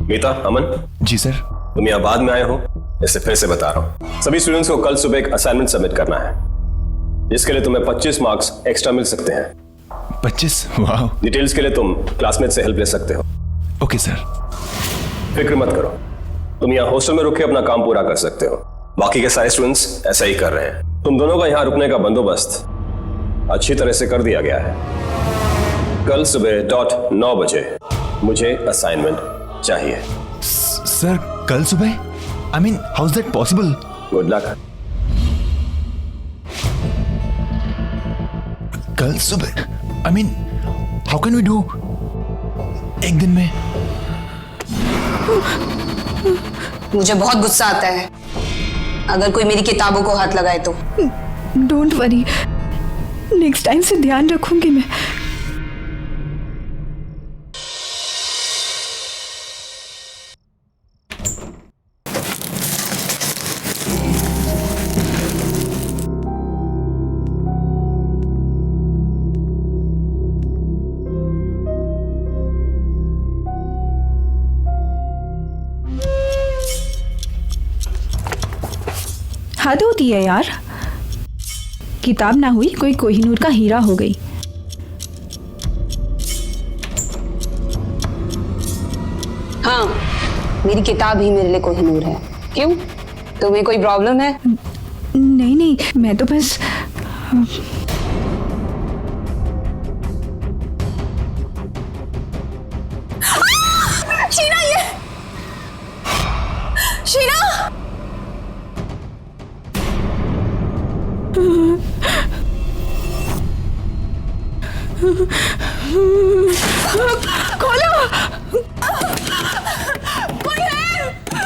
Meeta, Aman. जी सर। तुम यहाँ बाद में आए हो, इससे फिर से बता रहा हूं, सभी स्टूडेंट्स को कल सुबह एक असाइनमेंट सबमिट करना है। जिसके लिए तुम्हें 25 मार्क्स एक्स्ट्रा मिल सकते हैं। 25? वाह। डिटेल्स के लिए तुम क्लासमेट से हेल्प ले सकते हो। Okay sir. फिक्र मत करो, तुम यहाँ हॉस्टल में रुक के अपना काम पूरा कर सकते हो। बाकी के सारे स्टूडेंट्स ऐसा ही कर रहे हैं। तुम दोनों का यहाँ रुकने का बंदोबस्त अच्छी तरह से कर दिया गया है। कल सुबह .9 बजे मुझे असाइनमेंट चाहिए। सर कल सुबह? I mean how is that possible? Good luck. कल सुबह? I mean how can we do एक दिन में? मुझे बहुत गुस्सा आता है अगर कोई मेरी किताबों को हाथ लगाए तो। डोंट वरी, नेक्स्ट टाइम से ध्यान रखूंगी मैं। हद होती है यार, किताब ना हुई कोई कोहिनूर का हीरा हो गई। हाँ, मेरी किताब ही मेरे लिए कोहिनूर है। क्यों, तुम्हें कोई प्रॉब्लम है? नहीं नहीं, मैं तो बस शीना, ये शीना! खोलो!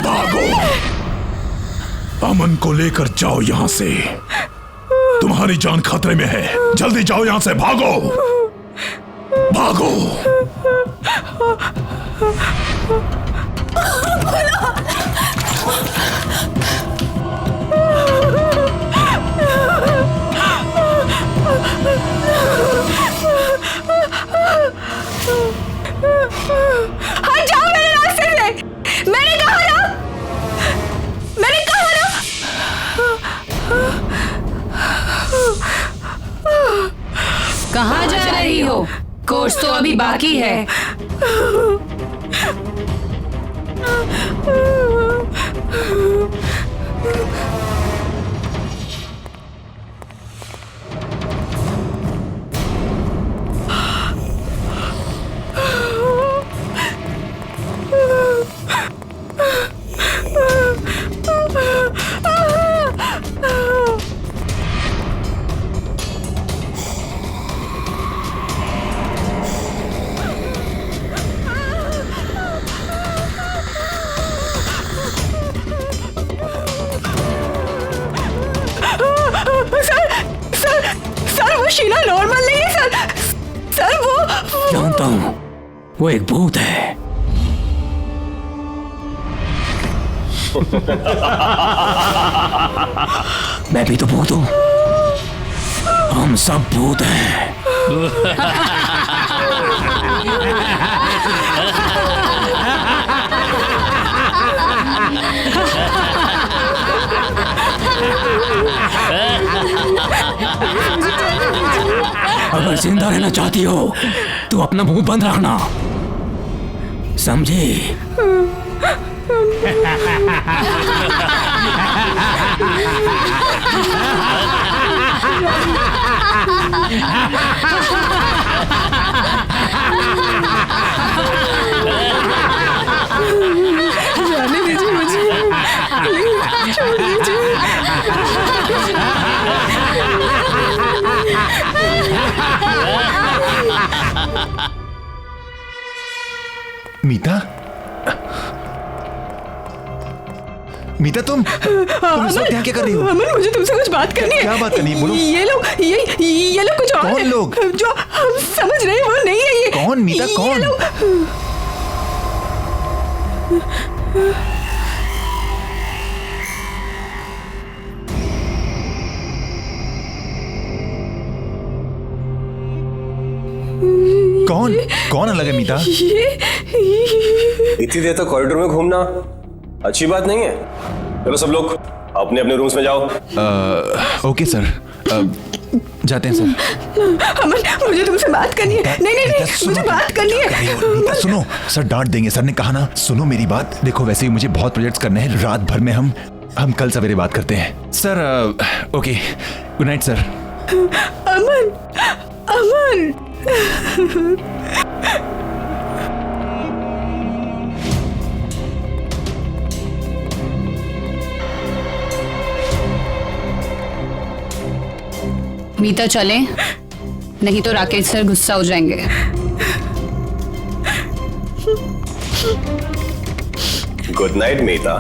भागो! अमन को लेकर जाओ यहां से। तुम्हारी जान खतरे में है। जल्दी जाओ यहां से, भागो! भागो! हट जाओ मेरे रास्ते से! मैंने कहा ना, मैंने कहा ना। कहाँ जा रही हो? कोर्स तो अभी बाकी है। सर वो शीला नॉर्मल नहीं है सर। सर वो जानता हूँ, वो एक भूत है। मैं भी तो भूत हूँ। हम सब भूत हैं। अगर जिंदा रहना चाहती हो तो अपना मुंह बंद रखना, समझी? जाने दीजिए मुझे, प्लीज छोड़ दीजिए। मीता, मीता तुम इस वक्त यहाँ क्या कर रही हो? अमन, मुझे तुमसे कुछ बात करनी है। क्या बात करनी है? बोलो। ये लोग कुछ और कौन है। लोग? जो हम समझ रहे हैं वो नहीं है। ये कौन मीता, कौन? कौन कौन अलग है मीता? इतनी देर तक कॉरिडोर में घूमना अच्छी बात नहीं है। चलो सब लोग अपने अपने रूम्स में जाओ। Okay sir. जाते हैं सर। अमन, मुझे तुमसे बात करनी है। नहीं नहीं नहीं, मुझे बात करनी है। नीता सुनो, सर डांट देंगे, सर ने कहा ना। सुनो मेरी बात, देखो वैसे ही मुझे बहुत प्रोजेक्ट्स करने हैं, रात भर में हम कल सवेरे बात करते हैं sir. Okay, good night sir. Aman, Aman. Meeta चले, नहीं तो राकेश सर गुस्सा हो जाएंगे। Good night Meeta.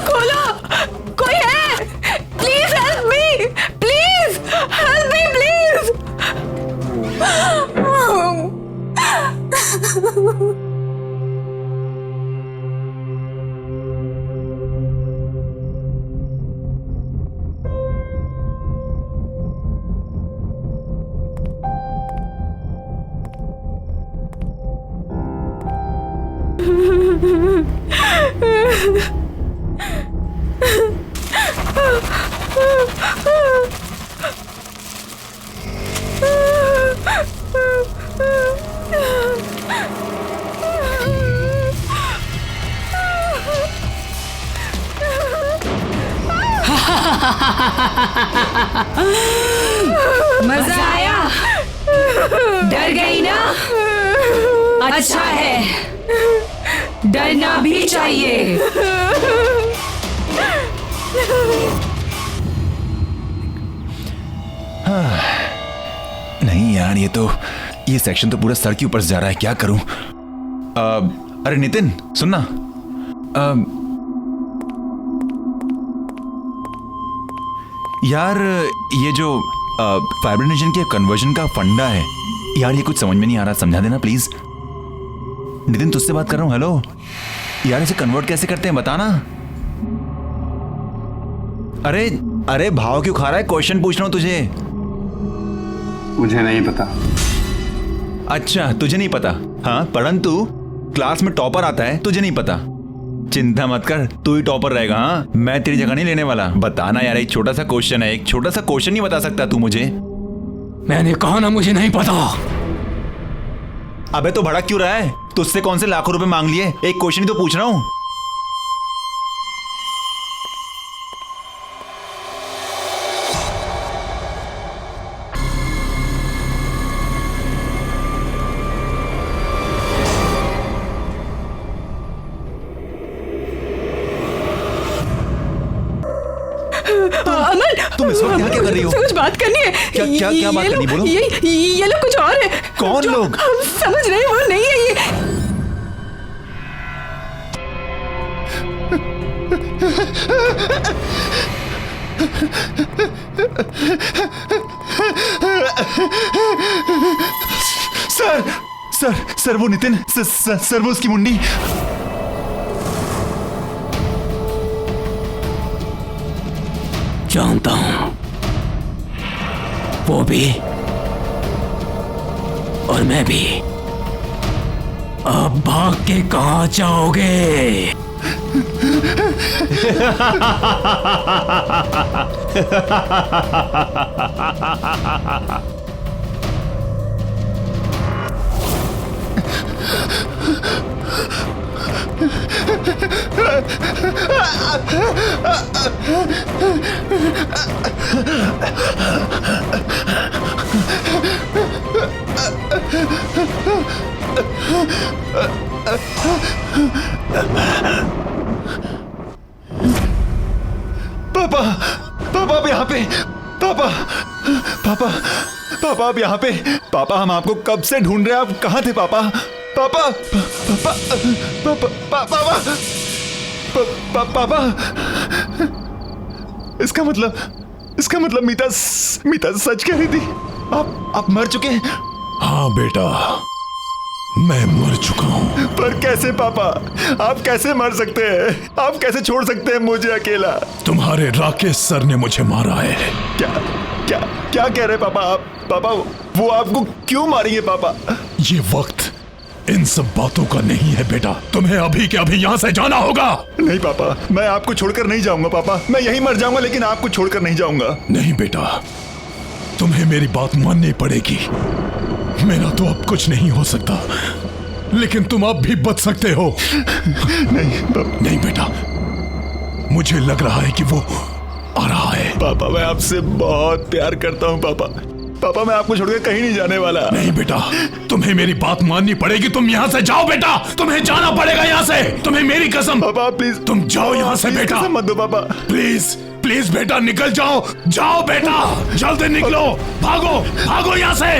खोलो, कोई है? Please help me, please help me, please. मजा आया? डर गई ना? अच्छा है, डरना भी चाहिए। नहीं यार, ये सेक्शन तो पूरा सर के ऊपर से जा रहा है, क्या करूं? अरे नितिन सुनना, यार ये जो फाइब्रिनेशन के कन्वर्जन का फंडा है यार, ये कुछ समझ में नहीं आ रहा, समझा देना प्लीज। नितिन तुझसे बात कर रहा हूं। हेलो यार, इसे कन्वर्ट कैसे करते हैं बताना। अरे अरे भाव क्यों खा रहा है? क्वेश्चन पूछ रहा हूं तुझे। मुझे नहीं पता। अच्छा तुझे नहीं पता? हाँ, परंतु क्लास में टॉपर आता है, तुझे नहीं पता। चिंता मत कर, तू ही टॉपर रहेगा। हाँ, मैं तेरी जगह नहीं लेने वाला। बताना यार, एक छोटा सा क्वेश्चन है, एक छोटा सा क्वेश्चन नहीं बता सकता तू मुझे? मैंने कहा ना मुझे नहीं पता। अबे तो भड़क क्यों रहा है? तुझसे कौन से लाखों रुपए मांग लिए? एक क्वेश्चन ही तो पूछ रहा हूं। तुम इस वक्त यहाँ क्या कर रही हो? कुछ बात करनी है। क्या बात करनी? बोलो। ये लोग कुछ और है। कौन लोग? हम समझ रहे हैं, वो नहीं है ये। सर सर सर वो नितिन सर वो उसकी मुंडी। जानता हूं, वो भी और मैं भी। अब भाग के कहां जाओगे? पापा, पापा आप यहाँ पे, पापा, पापा, पापा आप यहाँ पे, पापा हम आपको कब से ढूंढ रहे हैं, आप कहाँ थे पापा? पापा, पापा, पापा, पापा, पापा, इसका मतलब मीता सच कह रही थी, आप मर चुके हैं? हाँ बेटा, मैं मर चुका हूँ। पर कैसे पापा, आप कैसे मर सकते हैं? आप कैसे छोड़ सकते हैं मुझे अकेला? तुम्हारे राकेश सर ने मुझे मारा है। क्या क्या क्या कह रहे पापा आप? पापा वो आपको क्यों मारेंगे पापा? ये वक्त इन सब बातों का नहीं है बेटा, तुम्हें अभी के अभी यहाँ से जाना होगा। नहीं पापा, मैं आपको छोड़कर नहीं जाऊंगा पापा, मैं यहीं मर जाऊंगा लेकिन आपको छोड़कर नहीं जाऊंगा। नहीं बेटा, तुम्हें मेरी बात माननी पड़ेगी। मेरा तो अब कुछ नहीं हो सकता, लेकिन तुम अब भी बच सकते हो। नहीं बेटा, मुझे लग रहा है कि वो आ रहा है। पापा मैं आपसे बहुत प्यार करता हूँ पापा, पापा मैं आपको छोड़कर कहीं नहीं जाने वाला। नहीं बेटा, तुम्हें मेरी बात माननी पड़ेगी, तुम यहाँ से जाओ बेटा, तुम्हें जाना पड़ेगा यहाँ से, तुम्हें मेरी कसम। पापा प्लीज तुम जाओ यहाँ से बेटा, मत दो पापा, प्लीज प्लीज बेटा निकल जाओ, जाओ बेटा, जल्दी निकलो, भागो भागो यहाँ से।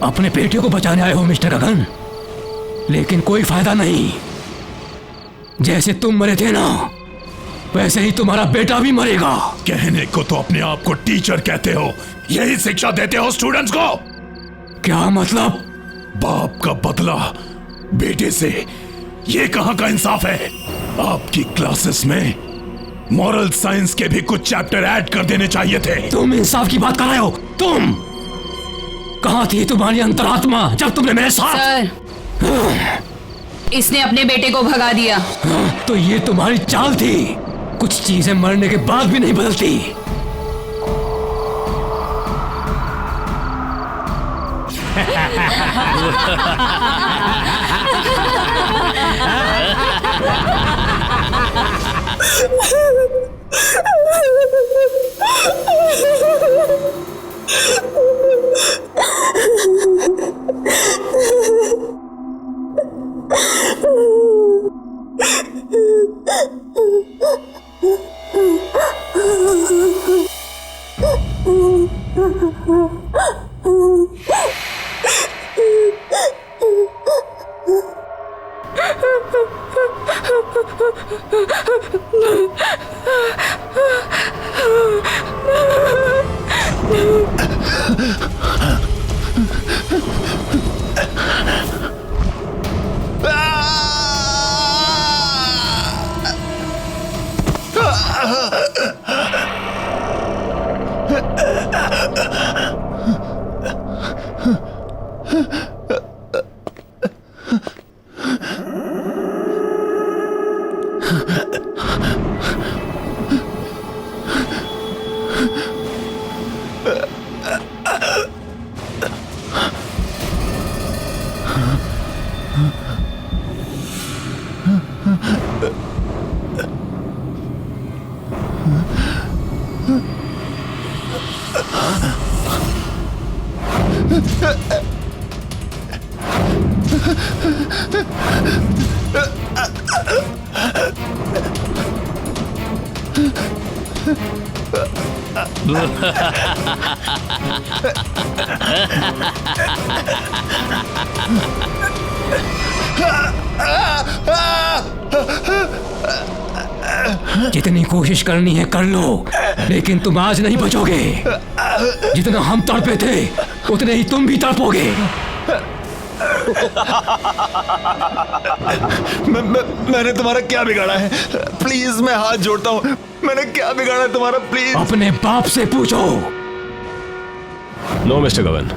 अपने बेटे को बचाने आए हो मिस्टर गगन, लेकिन कोई फायदा नहीं। जैसे तुम मरे थे ना, वैसे ही तुम्हारा बेटा भी मरेगा। कहने को तो अपने आप को टीचर कहते हो, यही शिक्षा देते हो स्टूडेंट्स को? क्या मतलब? बाप का बदला बेटे से, ये कहां का इंसाफ है? आपकी क्लासेस में मॉरल साइंस के भी कुछ चैप्टर ऐड कर देने चाहिए थे। तुम इंसाफ की बात कर रहे हो? तुम कहां थी तुम्हारी अंतरात्मा जब तुमने मेरे साथ? सर, इसने अपने बेटे को भगा दिया। तो ये तुम्हारी चाल थी, कुछ चीजें मरने के बाद भी नहीं बदलती। जितनी कोशिश करनी है कर लो, लेकिन तुम आज नहीं बचोगे। जितना हम तड़पे थे उतने ही तुम भी तड़पोगे। मैंने तुम्हारा क्या बिगाड़ा है? प्लीज मैं हाथ जोड़ता हूँ, मैंने क्या बिगाड़ा है तुम्हारा? प्लीज अपने बाप से पूछो। नो मिस्टर गगन,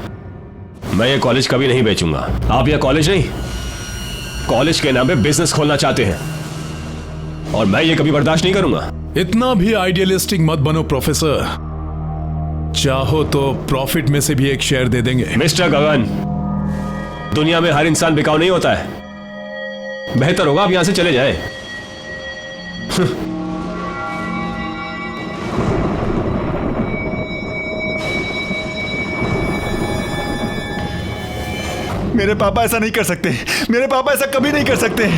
मैं ये कॉलेज कभी नहीं बेचूंगा। आप ये कॉलेज नहीं, कॉलेज के नाम पे बिजनेस खोलना चाहते हैं और मैं ये कभी बर्दाश्त नहीं करूंगा। इतना भी आइडियलिस्टिक मत बनो प्रोफेसर। चाहो तो प्रॉफिट में से भी एक शेयर दे देंगे। मिस्टर गगन, दुनिया में हर इंसान बिकाऊ नहीं होता है। बेहतर होगा आप यहां से चले जाए। मेरे पापा ऐसा नहीं कर सकते। मेरे पापा ऐसा कभी नहीं कर सकते।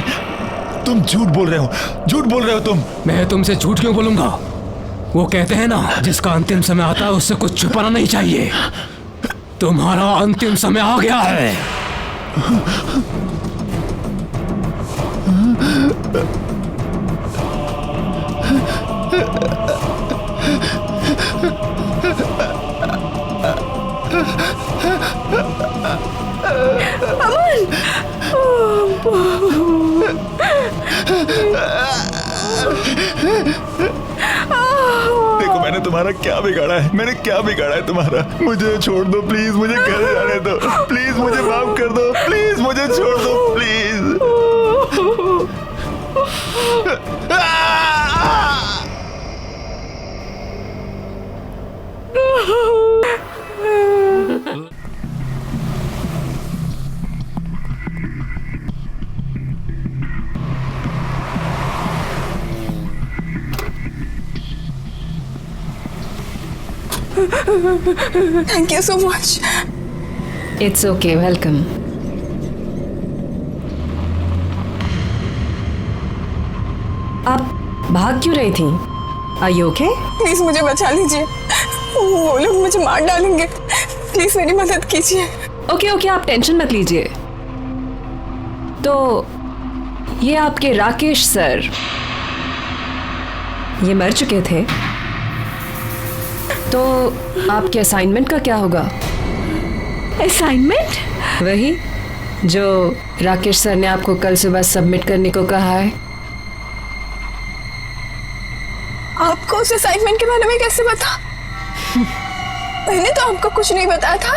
तुम झूठ बोल रहे हो, झूठ बोल रहे हो तुम। मैं तुमसे झूठ क्यों बोलूंगा? वो कहते हैं ना, जिसका अंतिम समय आता है उससे कुछ छुपाना नहीं चाहिए। तुम्हारा अंतिम समय आ गया है। अमन! देखो मैंने तुम्हारा क्या बिगाड़ा है, मैंने क्या बिगाड़ा है तुम्हारा। मुझे छोड़ दो प्लीज, मुझे घर जाने दो प्लीज, मुझे माफ कर दो प्लीज, मुझे छोड़ दो please. Thank you so much. It's okay, welcome. आप भाग क्यों रही थी? Are you okay? प्लीज मुझे बचा लीजिए, वो लोग मुझे मार डालेंगे। प्लीज मेरी मदद कीजिए। ओके ओके, आप टेंशन मत लीजिए। तो ये आपके राकेश सर, ये मर चुके थे, तो आपके असाइनमेंट का क्या होगा? असाइनमेंट? वही जो राकेश सर ने आपको कल सुबह सबमिट करने को कहा है। आपको उस असाइनमेंट के बारे में कैसे पता? मैंने तो आपको कुछ नहीं बताया था।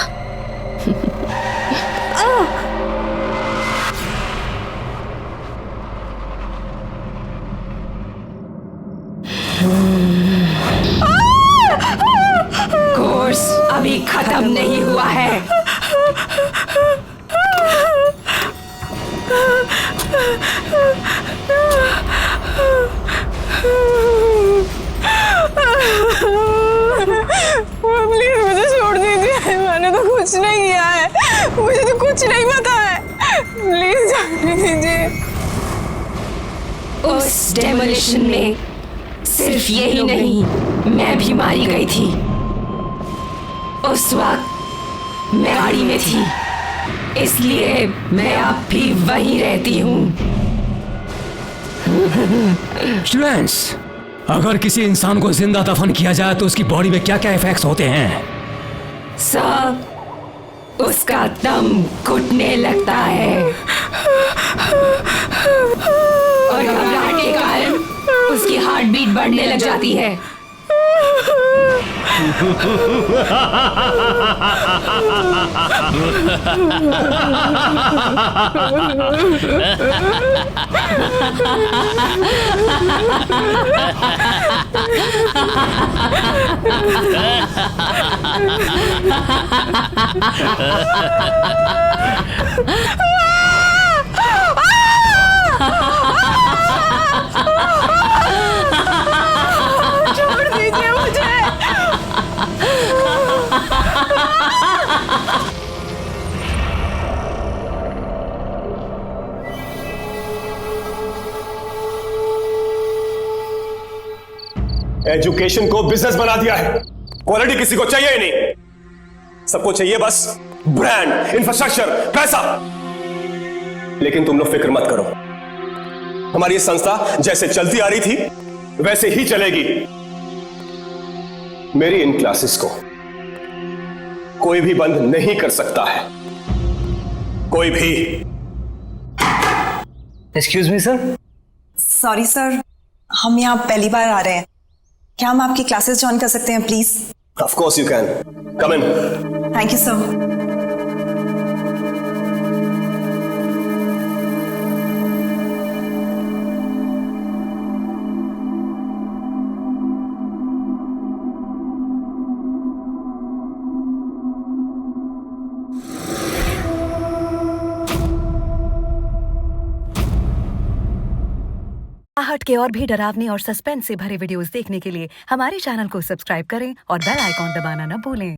कोर्स अभी खत्म नहीं हुआ है। प्लीज मुझे छोड़ दीजिए, मैंने तो कुछ नहीं किया है, मुझे तो कुछ नहीं पता है। प्लीज जाने दीजिए। उस डेमोलिशन में सिर्फ यही नहीं, मैं भी मारी गई थी। उस वक्त मैं गाड़ी में थी, इसलिए मैं अब भी वहीं रहती हूँ। स्टूडेंट्स, अगर किसी इंसान को जिंदा दफन किया जाए तो उसकी बॉडी में क्या क्या इफेक्ट्स होते हैं? सब, उसका दम घुटने लगता है और घबराहट के कारण उसकी हार्ट बीट बढ़ने लग जाती है। छोड़ दीजिए मुझे। एजुकेशन को बिजनेस बना दिया है। क्वालिटी किसी को चाहिए ही नहीं, सबको चाहिए बस ब्रांड, इंफ्रास्ट्रक्चर, पैसा। लेकिन तुम लोग फिक्र मत करो, हमारी ये संस्था जैसे चलती आ रही थी वैसे ही चलेगी। मेरी इन क्लासेस को कोई भी बंद नहीं कर सकता है, कोई भी। Excuse me sir. Sorry sir, हम यहाँ पहली बार आ रहे हैं, क्या हम आपकी क्लासेस ज्वाइन कर सकते हैं please? Of course you can, come in. Thank you sir. आहट के और भी डरावनी और सस्पेंस से भरे वीडियोस देखने के लिए हमारे चैनल को सब्सक्राइब करें और बेल आइकॉन दबाना न भूलें।